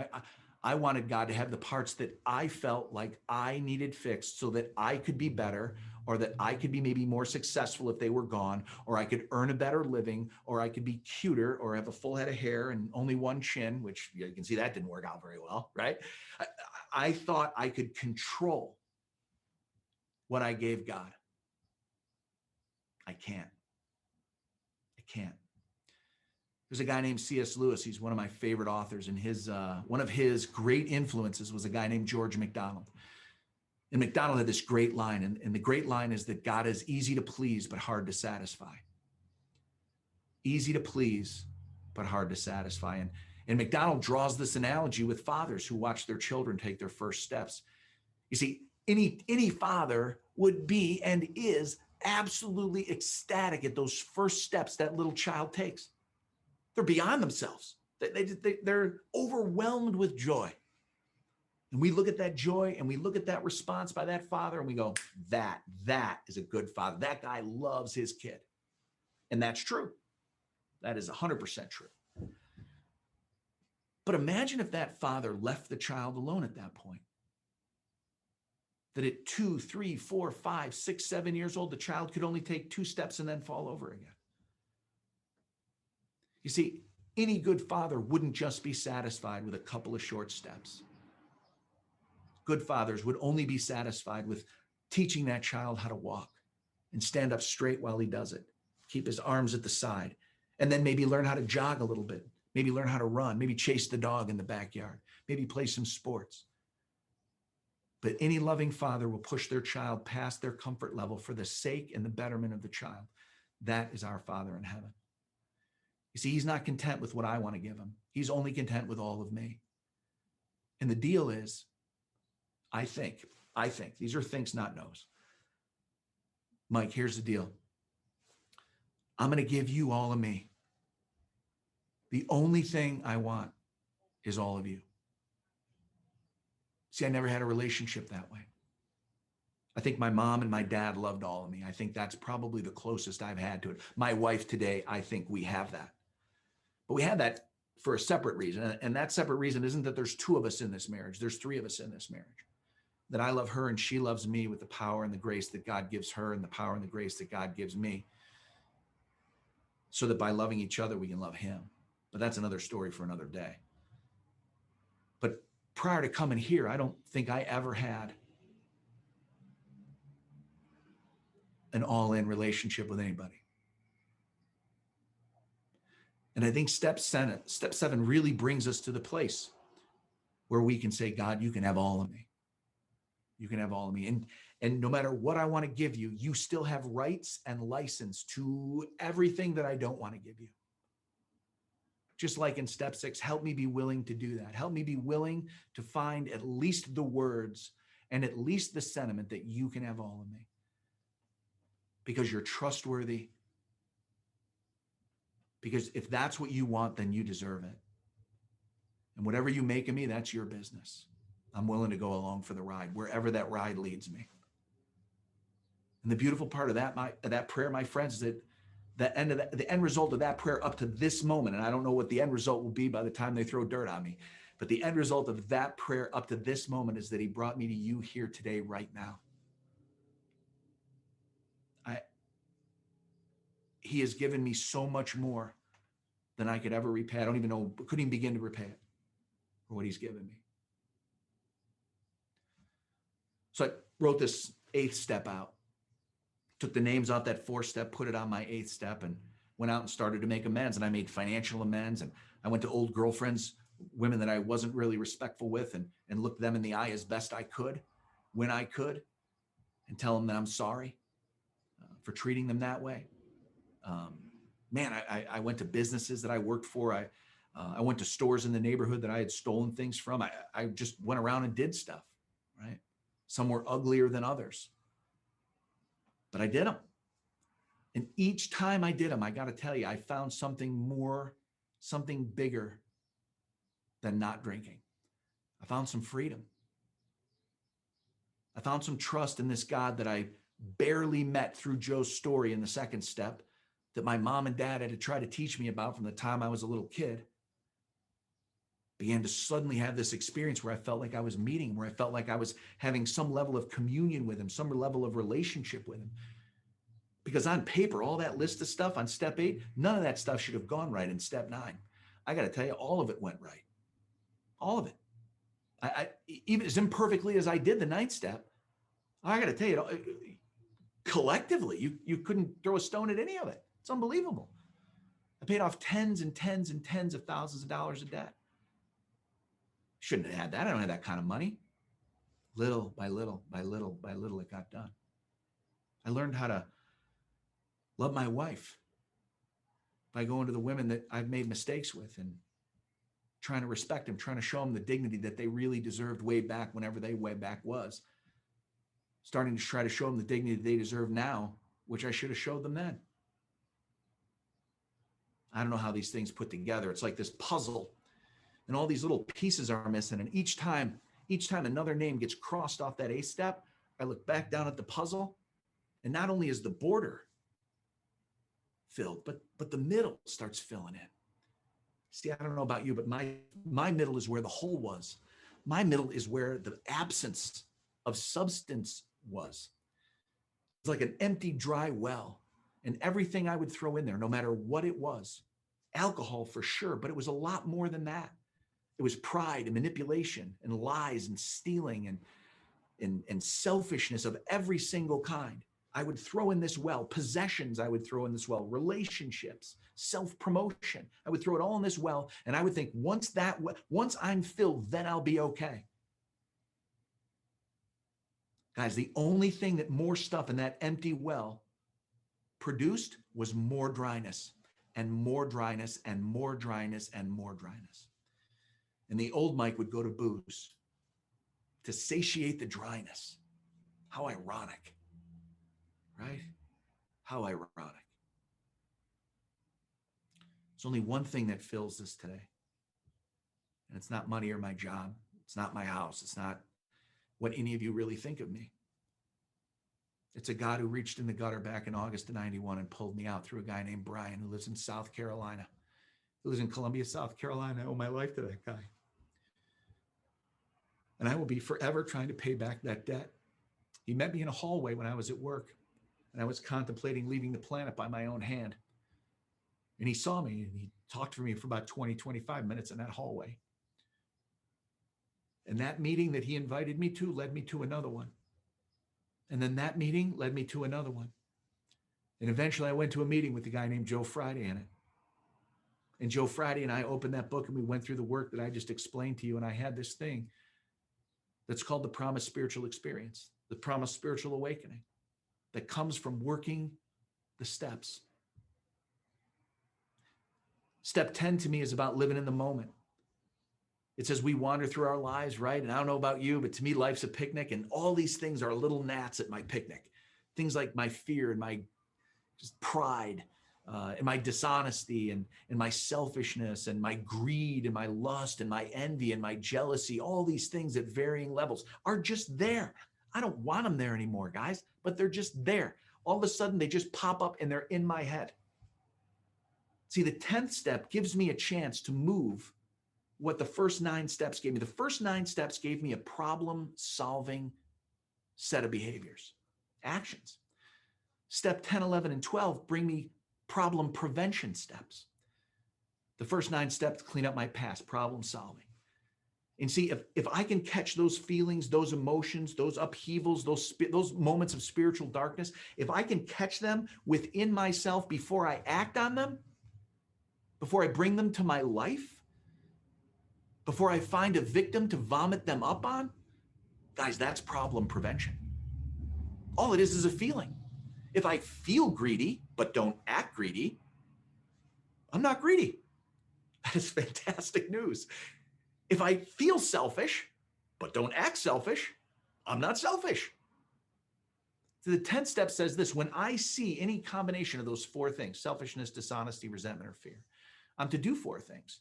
I wanted God to have the parts that I felt like I needed fixed so that I could be better, or that I could be maybe more successful if they were gone, or I could earn a better living, or I could be cuter, or have a full head of hair and only one chin, which you can see that didn't work out very well, right? I thought I could control what I gave God. I can't. There's a guy named C.S. Lewis. He's one of my favorite authors, and one of his great influences was a guy named George MacDonald. And MacDonald had this great line, and the great line is that God is easy to please, but hard to satisfy. Easy to please, but hard to satisfy. And MacDonald draws this analogy with fathers who watch their children take their first steps. You see, any father would be and is absolutely ecstatic at those first steps that little child takes. They're beyond themselves. They're overwhelmed with joy. And we look at that joy and we look at that response by that father and we go, that is a good father. That guy loves his kid. And that's true. That is 100% true. But imagine if that father left the child alone at that point. That at 2, 3, 4, 5, 6, 7 years old, the child could only take 2 steps and then fall over again. You see, any good father wouldn't just be satisfied with a couple of short steps. Good fathers would only be satisfied with teaching that child how to walk and stand up straight while he does it, keep his arms at the side, and then maybe learn how to jog a little bit, maybe learn how to run, maybe chase the dog in the backyard, maybe play some sports. But any loving father will push their child past their comfort level for the sake and the betterment of the child. That is our Father in heaven. You see, he's not content with what I want to give him. He's only content with all of me. And the deal is, I think, these are thinks, not knows. Mike, here's the deal. I'm going to give you all of me. The only thing I want is all of you. See, I never had a relationship that way. I think my mom and my dad loved all of me. I think that's probably the closest I've had to it. My wife today, I think we have that. But we had that for a separate reason. And that separate reason isn't that there's 2 of us in this marriage. There's 3 of us in this marriage. That I love her and she loves me with the power and the grace that God gives her and the power and the grace that God gives me. So that by loving each other, we can love him. But that's another story for another day. But prior to coming here, I don't think I ever had an all-in relationship with anybody. And I think step 7 really brings us to the place where we can say, God, you can have all of me. You can have all of me. And no matter what I want to give you, you still have rights and license to everything that I don't want to give you. Just like in step 6, help me be willing to do that. Help me be willing to find at least the words and at least the sentiment that you can have all of me. Because you're trustworthy. Because if that's what you want, then you deserve it. And whatever you make of me, that's your business. I'm willing to go along for the ride, wherever that ride leads me. And the beautiful part of that prayer, my friends, is that the end result of that prayer up to this moment, and I don't know what the end result will be by the time they throw dirt on me, But the end result of that prayer up to this moment is that he brought me to you here today, right now. He has given me so much more than I could ever repay. I don't even know, couldn't even begin to repay it for what he's given me. So I wrote this 8th step out, took the names off that 4th step, put it on my 8th step, and went out and started to make amends. And I made financial amends. And I went to old girlfriends, women that I wasn't really respectful with, and looked them in the eye as best I could, when I could, and tell them that I'm sorry for treating them that way. I went to businesses that I worked for. I went to stores in the neighborhood that I had stolen things from. I just went around and did stuff, right? Some were uglier than others, but I did them. And each time I did them, I got to tell you, I found something more, something bigger than not drinking. I found some freedom. I found some trust in this God that I barely met through Joe's story in the 2nd step, that my mom and dad had to try to teach me about from the time I was a little kid. Began to suddenly have this experience where I felt like I was meeting him, where I felt like I was having some level of communion with him, some level of relationship with him. Because on paper, all that list of stuff on step 8, none of that stuff should have gone right in step 9. I got to tell you, all of it went right. All of it. I even as imperfectly as I did the 9th step, I got to tell you, collectively, you couldn't throw a stone at any of it. It's unbelievable. I paid off tens and tens and tens of thousands of dollars of debt. Shouldn't have had that. I don't have that kind of money. Little by little, by little, by little, it got done. I learned how to love my wife by going to the women that I've made mistakes with and trying to respect them, trying to show them the dignity that they really deserved way back, whenever they way back was. Starting to try to show them the dignity they deserve now, which I should have showed them then. I don't know how these things put together. It's like this puzzle, and all these little pieces are missing. And each time another name gets crossed off that 8th step, I look back down at the puzzle, and not only is the border filled, but the middle starts filling in. See, I don't know about you, but my middle is where the hole was. My middle is where the absence of substance was. It's like an empty, dry well. And everything I would throw in there, no matter what it was, alcohol for sure, but it was a lot more than that. It was pride and manipulation and lies and stealing and selfishness of every single kind. I would throw in this well. Possessions, I would throw in this well. Relationships, self-promotion, I would throw it all in this well. And I would think, once I'm filled, then I'll be okay. Guys, the only thing that more stuff in that empty well produced was more dryness and more dryness and more dryness and more dryness. And the old Mike would go to booze to satiate the dryness. How ironic, right? How ironic. There's only one thing that fills this today. And it's not money or my job. It's not my house. It's not what any of you really think of me. It's a God who reached in the gutter back in August of '91 and pulled me out through a guy named Brian, who lives in South Carolina. He lives in Columbia, South Carolina. I owe my life to that guy. And I will be forever trying to pay back that debt. He met me in a hallway when I was at work, and I was contemplating leaving the planet by my own hand. And he saw me, and he talked to me for about 20, 25 minutes in that hallway. And that meeting that he invited me to led me to another one. And then that meeting led me to another one. And eventually I went to a meeting with a guy named Joe Friday in it. And Joe Friday and I opened that book, and we went through the work that I just explained to you. And I had this thing that's called the Promised Spiritual Experience, the Promised Spiritual Awakening, that comes from working the steps. Step 10 to me is about living in the moment. It says we wander through our lives, right? And I don't know about you, but to me, life's a picnic, and all these things are little gnats at my picnic. Things like my fear and my just pride, and my dishonesty and my selfishness and my greed and my lust and my envy and my jealousy, all these things at varying levels are just there. I don't want them there anymore, guys, but they're just there. All of a sudden, they just pop up and they're in my head. See, the 10th step gives me a chance to move what the first 9 steps gave me. The first 9 steps gave me a problem-solving set of behaviors, actions. Step 10, 11, and 12 bring me problem prevention steps. The first 9 steps clean up my past, problem solving. And see, if I can catch those feelings, those emotions, those upheavals, those moments of spiritual darkness, if I can catch them within myself before I act on them, before I bring them to my life, before I find a victim to vomit them up on, guys, that's problem prevention. All it is a feeling. If I feel greedy, but don't act greedy, I'm not greedy. That is fantastic news. If I feel selfish, but don't act selfish, I'm not selfish. So the 10th step says this: when I see any combination of those 4 things, selfishness, dishonesty, resentment, or fear, I'm to do 4 things.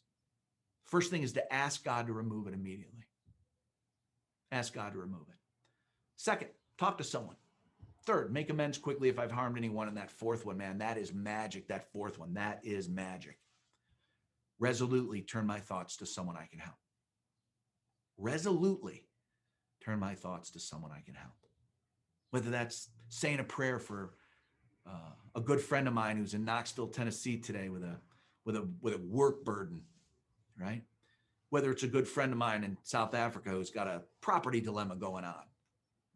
First thing is to ask God to remove it immediately. Ask God to remove it. Second, talk to someone. Third, make amends quickly if I've harmed anyone. And that 4th one, man, that is magic. That 4th one, that is magic. Resolutely turn my thoughts to someone I can help. Resolutely turn my thoughts to someone I can help. Whether that's saying a prayer for a good friend of mine who's in Knoxville, Tennessee today with a work burden, right? Whether it's a good friend of mine in South Africa who's got a property dilemma going on,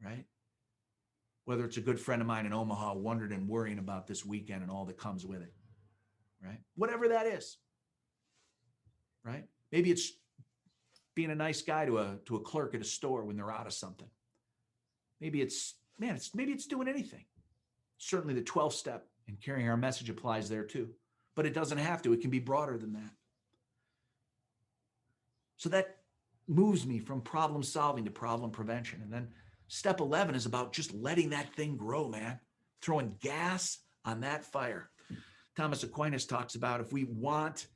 right? Whether it's a good friend of mine in Omaha wondering and worrying about this weekend and all that comes with it, right? Whatever that is, right? Maybe it's being a nice guy to a clerk at a store when they're out of something. Maybe it's doing anything. Certainly the 12th step in carrying our message applies there too, but it doesn't have to. It can be broader than that. So that moves me from problem solving to problem prevention. And then step 11 is about just letting that thing grow, man, throwing gas on that fire. Thomas Aquinas talks about if we want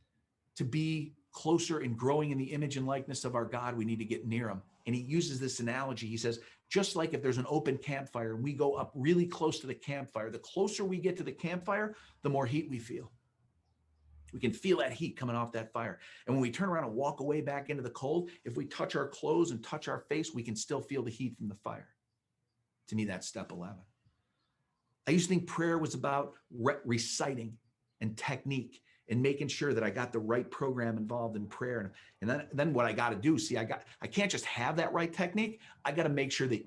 to be closer and growing in the image and likeness of our God, we need to get near him. And he uses this analogy. He says, just like if there's an open campfire and we go up really close to the campfire, the closer we get to the campfire, the more heat we feel. We can feel that heat coming off that fire. And when we turn around and walk away back into the cold, if we touch our clothes and touch our face, we can still feel the heat from the fire. To me, that's step 11. I used to think prayer was about reciting and technique and making sure that I got the right program involved in prayer. And then what I got to do, I can't just have that right technique. I got to make sure that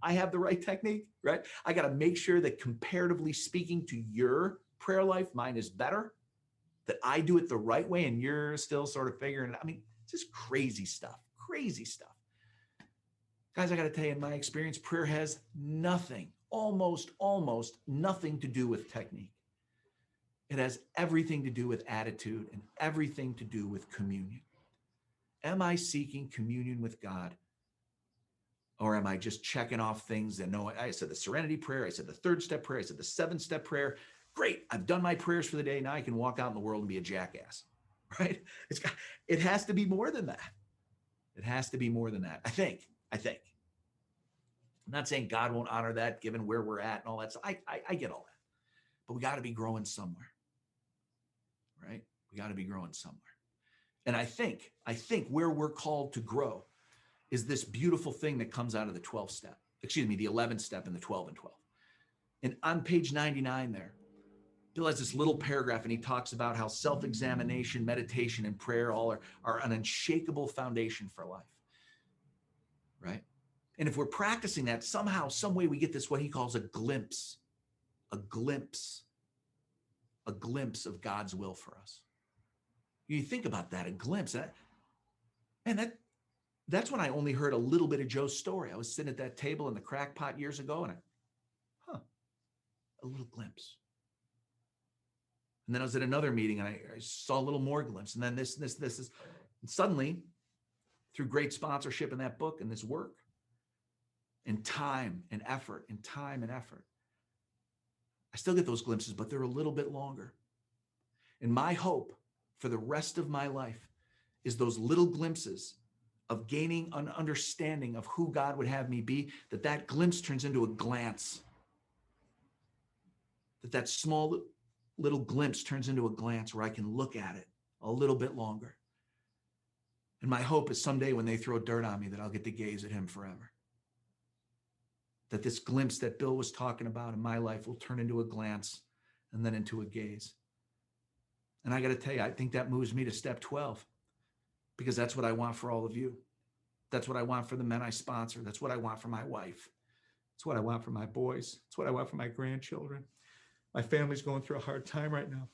I have the right technique, right? I got to make sure that comparatively speaking to your prayer life, mine is better, that I do it the right way and you're still sort of figuring it out. I mean, it's just crazy stuff. Guys, I got to tell you, in my experience, prayer has almost nothing to do with technique. It has everything to do with attitude and everything to do with communion. Am I seeking communion with God? Or am I just checking off things that no, I said the serenity prayer, I said the 3rd step prayer, I said the 7th-step prayer. Great, I've done my prayers for the day. Now I can walk out in the world and be a jackass, right? It has to be more than that. It has to be more than that, I think. I'm not saying God won't honor that given where we're at and all that. So I get all that. But we got to be growing somewhere, right? We got to be growing somewhere. And I think where we're called to grow is this beautiful thing that comes out of the 11th step and the 12 and 12. And on page 99 there, Bill has this little paragraph and he talks about how self-examination, meditation, and prayer all are an unshakable foundation for life, right? And if we're practicing that, somehow, some way we get this, what he calls a glimpse of God's will for us. You think about that, a glimpse. That's when I only heard a little bit of Joe's story. I was sitting at that table in the crack pot years ago and a little glimpse. And then I was at another meeting and I saw a little more glimpse. And then this is, and suddenly, through great sponsorship in that book and this work, and time and effort, I still get those glimpses, but they're a little bit longer. And my hope for the rest of my life is those little glimpses of gaining an understanding of who God would have me be, that glimpse turns into a glance. That small little glimpse turns into a glance where I can look at it a little bit longer. And my hope is someday when they throw dirt on me that I'll get to gaze at him forever. That this glimpse that Bill was talking about in my life will turn into a glance and then into a gaze. And I got to tell you, I think that moves me to step 12, because that's what I want for all of you. That's what I want for the men I sponsor. That's what I want for my wife. It's what I want for my boys. It's what I want for my grandchildren. My family's going through a hard time right now.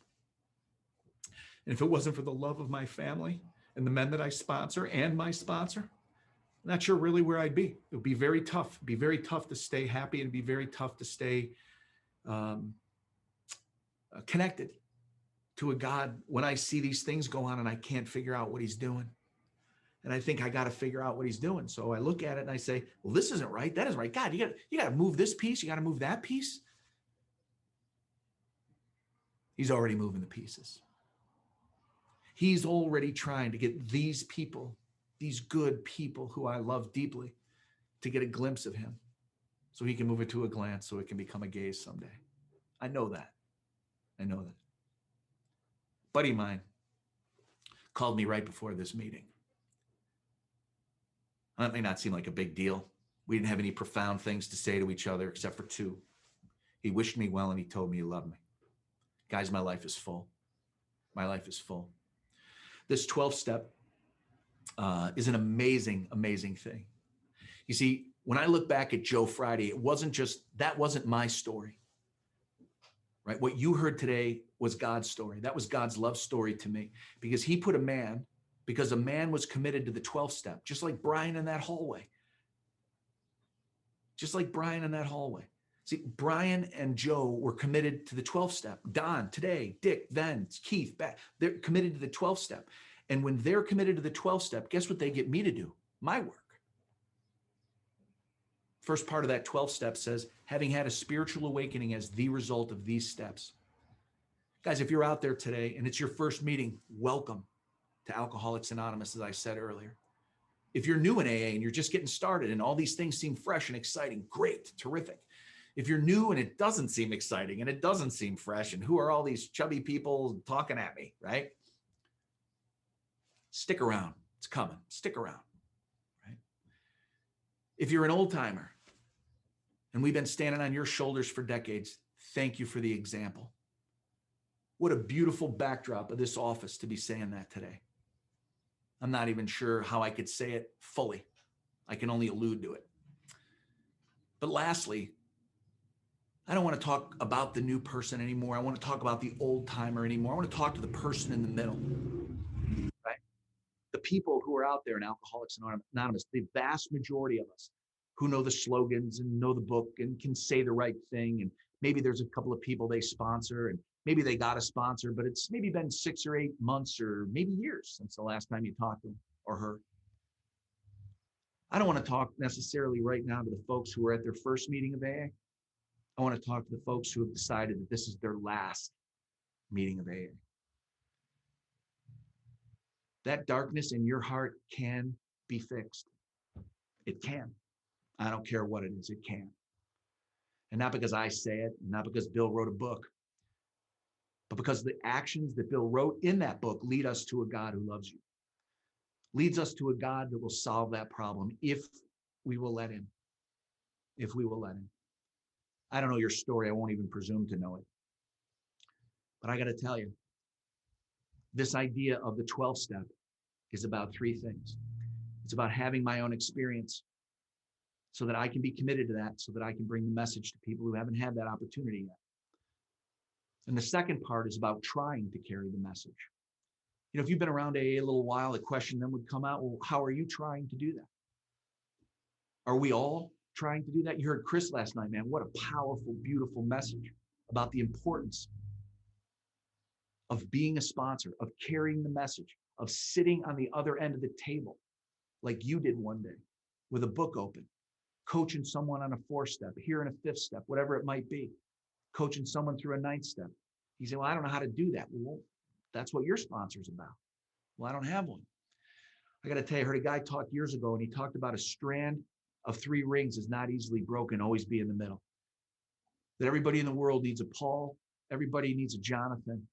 And if it wasn't for the love of my family and the men that I sponsor and my sponsor, I'm not sure really where I'd be. It would be very tough. It'd be very tough to stay happy, and be very tough to stay connected to a God when I see these things go on and I can't figure out what he's doing. And I think I got to figure out what he's doing. So I look at it and I say, well, this isn't right. That isn't right. God, you got to move this piece. You got to move that piece. He's already moving the pieces. He's already trying to get these people, these good people who I love deeply, to get a glimpse of him so he can move it to a glance, so it can become a gaze someday. I know that. I know that. A buddy of mine called me right before this meeting. That may not seem like a big deal. We didn't have any profound things to say to each other except for two. He wished me well and he told me he loved me. Guys, my life is full. My life is full. This 12-step is an amazing, amazing thing. You see, when I look back at Joe Friday, that wasn't my story, right? What you heard today was God's story. That was God's love story to me, because he put because a man was committed to the 12th step, just like Brian in that hallway. Just like Brian in that hallway. See, Brian and Joe were committed to the 12th step. Don, today, Dick, then, Keith, back. They're committed to the 12th step. And when they're committed to the 12th step, guess what they get me to do? My work. First part of that 12th step says, having had a spiritual awakening as the result of these steps. Guys, if you're out there today and it's your first meeting, welcome to Alcoholics Anonymous, as I said earlier. If you're new in AA and you're just getting started and all these things seem fresh and exciting, great, terrific. If you're new and it doesn't seem exciting and it doesn't seem fresh, and who are all these chubby people talking at me, right? Stick around. It's coming. Stick around, right? If you're an old timer and we've been standing on your shoulders for decades, thank you for the example. What a beautiful backdrop of this office to be saying that today. I'm not even sure how I could say it fully. I can only allude to it. But lastly, I don't want to talk about the new person anymore. I want to talk about the old timer anymore. I want to talk to the person in the middle, right? The people who are out there in Alcoholics Anonymous, the vast majority of us who know the slogans and know the book and can say the right thing. And maybe there's a couple of people they sponsor, and maybe they got a sponsor, but it's maybe been 6 or 8 months or maybe years since the last time you talked to them or her. I don't want to talk necessarily right now to the folks who are at their first meeting of AA. I want to talk to the folks who have decided that this is their last meeting of AA. That darkness in your heart can be fixed. It can. I don't care what it is, it can. And not because I say it, not because Bill wrote a book, but because the actions that Bill wrote in that book lead us to a God who loves you. Leads us to a God that will solve that problem if we will let him. If we will let him. I don't know your story. I won't even presume to know it. But I got to tell you, this idea of the 12th step is about 3 things. It's about having my own experience so that I can be committed to that, so that I can bring the message to people who haven't had that opportunity yet. And the second part is about trying to carry the message. You know, if you've been around AA a little while, the question then would come out, well, how are you trying to do that? Are we all trying to do that? You heard Chris last night, man. What a powerful, beautiful message about the importance of being a sponsor, of carrying the message, of sitting on the other end of the table like you did one day with a book open, coaching someone on a 4th step, here in a 5th step, whatever it might be, coaching someone through a 9th step. You say, well, I don't know how to do that. Well, that's what your sponsor's about. Well, I don't have one. I got to tell you, I heard a guy talk years ago, and he talked about a strand of 3 rings is not easily broken, always be in the middle. That everybody in the world needs a Paul, everybody needs a Jonathan,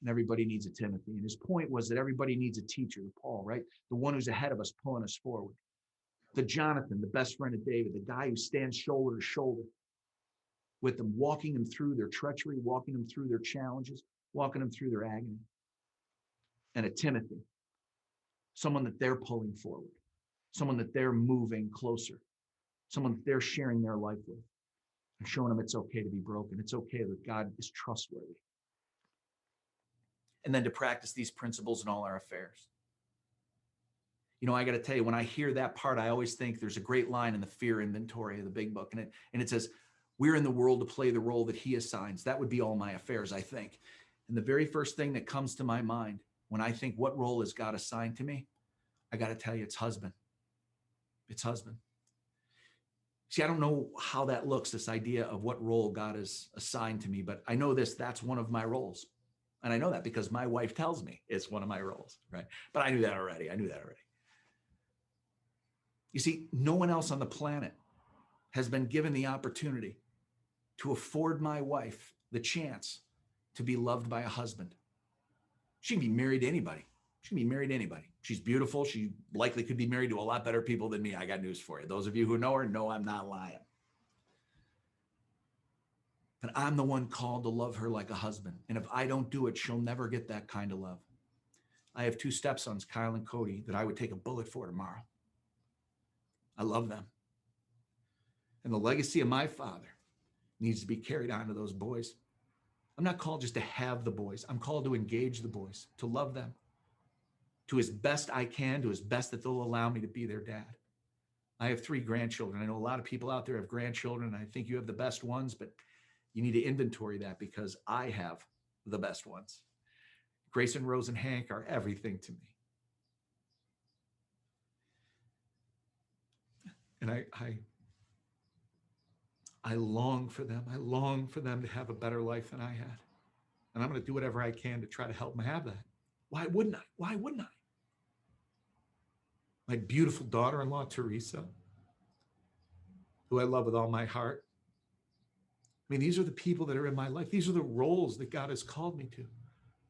And everybody needs a Timothy. And his point was that everybody needs a teacher, Paul, right? The one who's ahead of us, pulling us forward. The Jonathan, the best friend of David, the guy who stands shoulder to shoulder with them, walking them through their treachery, walking them through their challenges, walking them through their agony. And a Timothy, someone that they're pulling forward, someone that they're moving closer, someone that they're sharing their life with and showing them it's okay to be broken. It's okay that God is trustworthy. And then to practice these principles in all our affairs. You know, I got to tell you, when I hear that part, I always think there's a great line in the fear inventory of the big book. And it says, we're in the world to play the role that he assigns. That would be all my affairs, I think. And the very first thing that comes to my mind when I think, what role has God assigned to me? I got to tell you, it's husband. It's husband. See, I don't know how that looks, this idea of what role God has assigned to me, but I know that's one of my roles. And I know that because my wife tells me it's one of my roles, right? But I knew that already. You see, no one else on the planet has been given the opportunity to afford my wife the chance to be loved by a husband. She can be married to anybody. She's beautiful. She likely could be married to a lot better people than me. I got news for you. Those of you who know her know I'm not lying. But I'm the one called to love her like a husband. And if I don't do it, she'll never get that kind of love. I have two stepsons, Kyle and Cody, that I would take a bullet for tomorrow. I love them. And the legacy of my father needs to be carried on to those boys. I'm not called just to have the boys. I'm called to engage the boys, to love them, to as best I can, to as best that they'll allow me to be their dad. I have 3 grandchildren. I know a lot of people out there have grandchildren, and I think you have the best ones, but you need to inventory that because I have the best ones. Grayson, Rose, and Hank are everything to me. And I long for them. I long for them to have a better life than I had. And I'm going to do whatever I can to try to help them have that. Why wouldn't I? My beautiful daughter-in-law, Teresa, who I love with all my heart. I mean, these are the people that are in my life. These are the roles that God has called me to.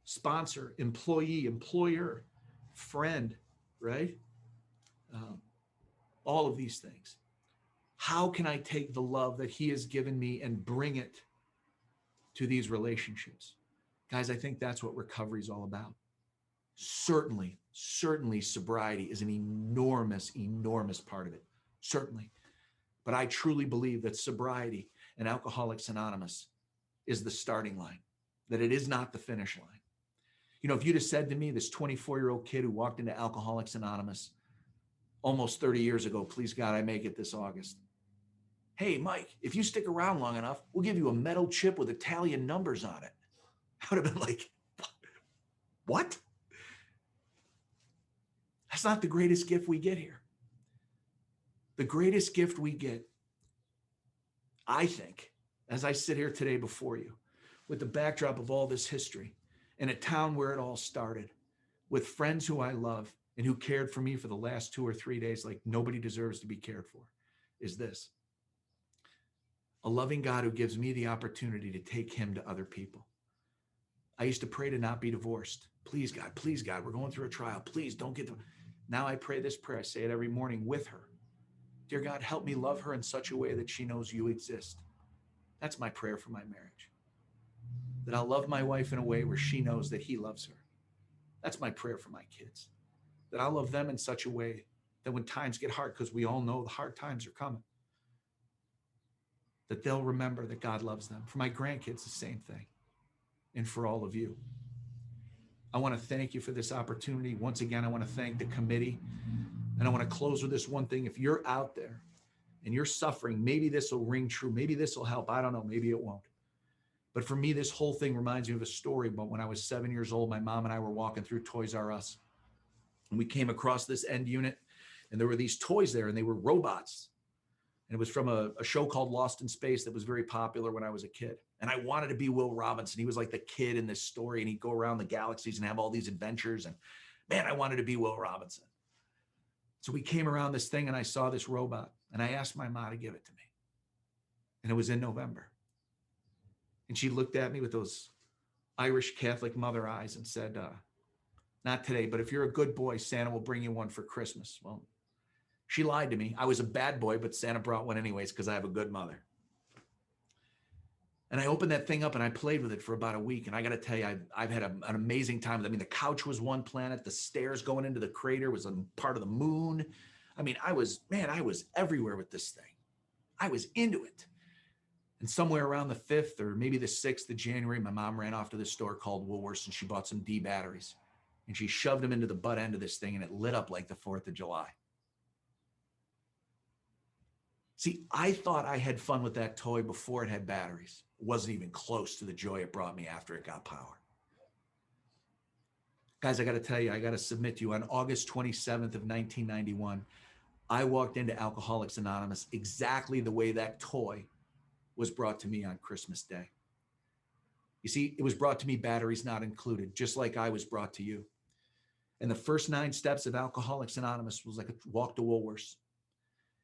Sponsor, employee, employer, friend, right? All of these things. How can I take the love that he has given me and bring it to these relationships? Guys, I think that's what recovery is all about. Certainly sobriety is an enormous part of it. Certainly. But I truly believe that sobriety and Alcoholics Anonymous is the starting line, that it is not the finish line. You know, if you'd have said to me, this 24-year-old kid who walked into Alcoholics Anonymous almost 30 years ago, please God, I make it this August. Hey, Mike, if you stick around long enough, we'll give you a metal chip with Italian numbers on it. I would have been like, what? That's not the greatest gift we get here. The greatest gift we get, I think, as I sit here today before you, with the backdrop of all this history, in a town where it all started, with friends who I love and who cared for me for the last 2 or 3 days like nobody deserves to be cared for, is this. A loving God who gives me the opportunity to take him to other people. I used to pray to not be divorced. Please, God, we're going through a trial. Please don't get divorced. Now I pray this prayer. I say it every morning with her. Dear God, help me love her in such a way that she knows you exist. That's my prayer for my marriage. That I'll love my wife in a way where she knows that he loves her. That's my prayer for my kids. That I'll love them in such a way that when times get hard, because we all know the hard times are coming, that they'll remember that God loves them. For my grandkids, the same thing. And for all of you. I want to thank you for this opportunity. Once again, I want to thank the committee. And I want to close with this one thing. If you're out there and you're suffering, maybe this will ring true. Maybe this will help. I don't know. Maybe it won't. But for me, this whole thing reminds me of a story. But when I was 7 years old, my mom and I were walking through Toys R Us. And we came across this end unit. And there were these toys there, and they were robots. And it was from a show called Lost in Space that was very popular when I was a kid. And I wanted to be Will Robinson. He was like the kid in this story, and he'd go around the galaxies and have all these adventures. And man, I wanted to be Will Robinson. So we came around this thing, and I saw this robot, and I asked my mom to give it to me. And it was in November. And she looked at me with those Irish Catholic mother eyes and said, not today, but if you're a good boy, Santa will bring you one for Christmas. Well, she lied to me. I was a bad boy, but Santa brought one anyways because I have a good mother. And I opened that thing up and I played with it for about a week. And I got to tell you, I've had an amazing time. I mean, the couch was one planet. The stairs going into the crater was a part of the moon. I mean, I was everywhere with this thing. I was into it. And somewhere around the 5th or maybe the 6th of January, my mom ran off to this store called Woolworths and she bought some D batteries. And she shoved them into the butt end of this thing and it lit up like the 4th of July. See, I thought I had fun with that toy before it had batteries. It wasn't even close to the joy it brought me after it got power. Guys, I got to tell you, I got to submit to you, on August 27th of 1991, I walked into Alcoholics Anonymous exactly the way that toy was brought to me on Christmas Day. You see, it was brought to me, batteries not included, just like I was brought to you. And the first 9 steps of Alcoholics Anonymous was like a walk to Woolworths.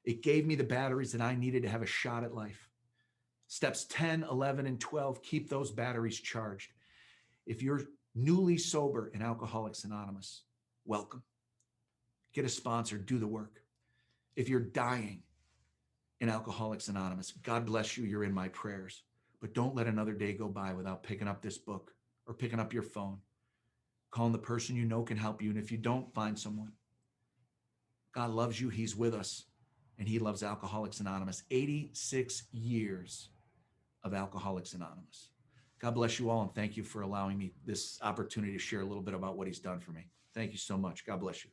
It gave me the batteries that I needed to have a shot at life. Steps 10, 11, and 12, keep those batteries charged. If you're newly sober in Alcoholics Anonymous, welcome. Get a sponsor, do the work. If you're dying in Alcoholics Anonymous, God bless you, you're in my prayers. But don't let another day go by without picking up this book or picking up your phone, calling the person you know can help you. And if you don't, find someone. God loves you, he's with us, and he loves Alcoholics Anonymous. 86 years of Alcoholics Anonymous. God bless you all, and thank you for allowing me this opportunity to share a little bit about what he's done for me. Thank you so much. God bless you.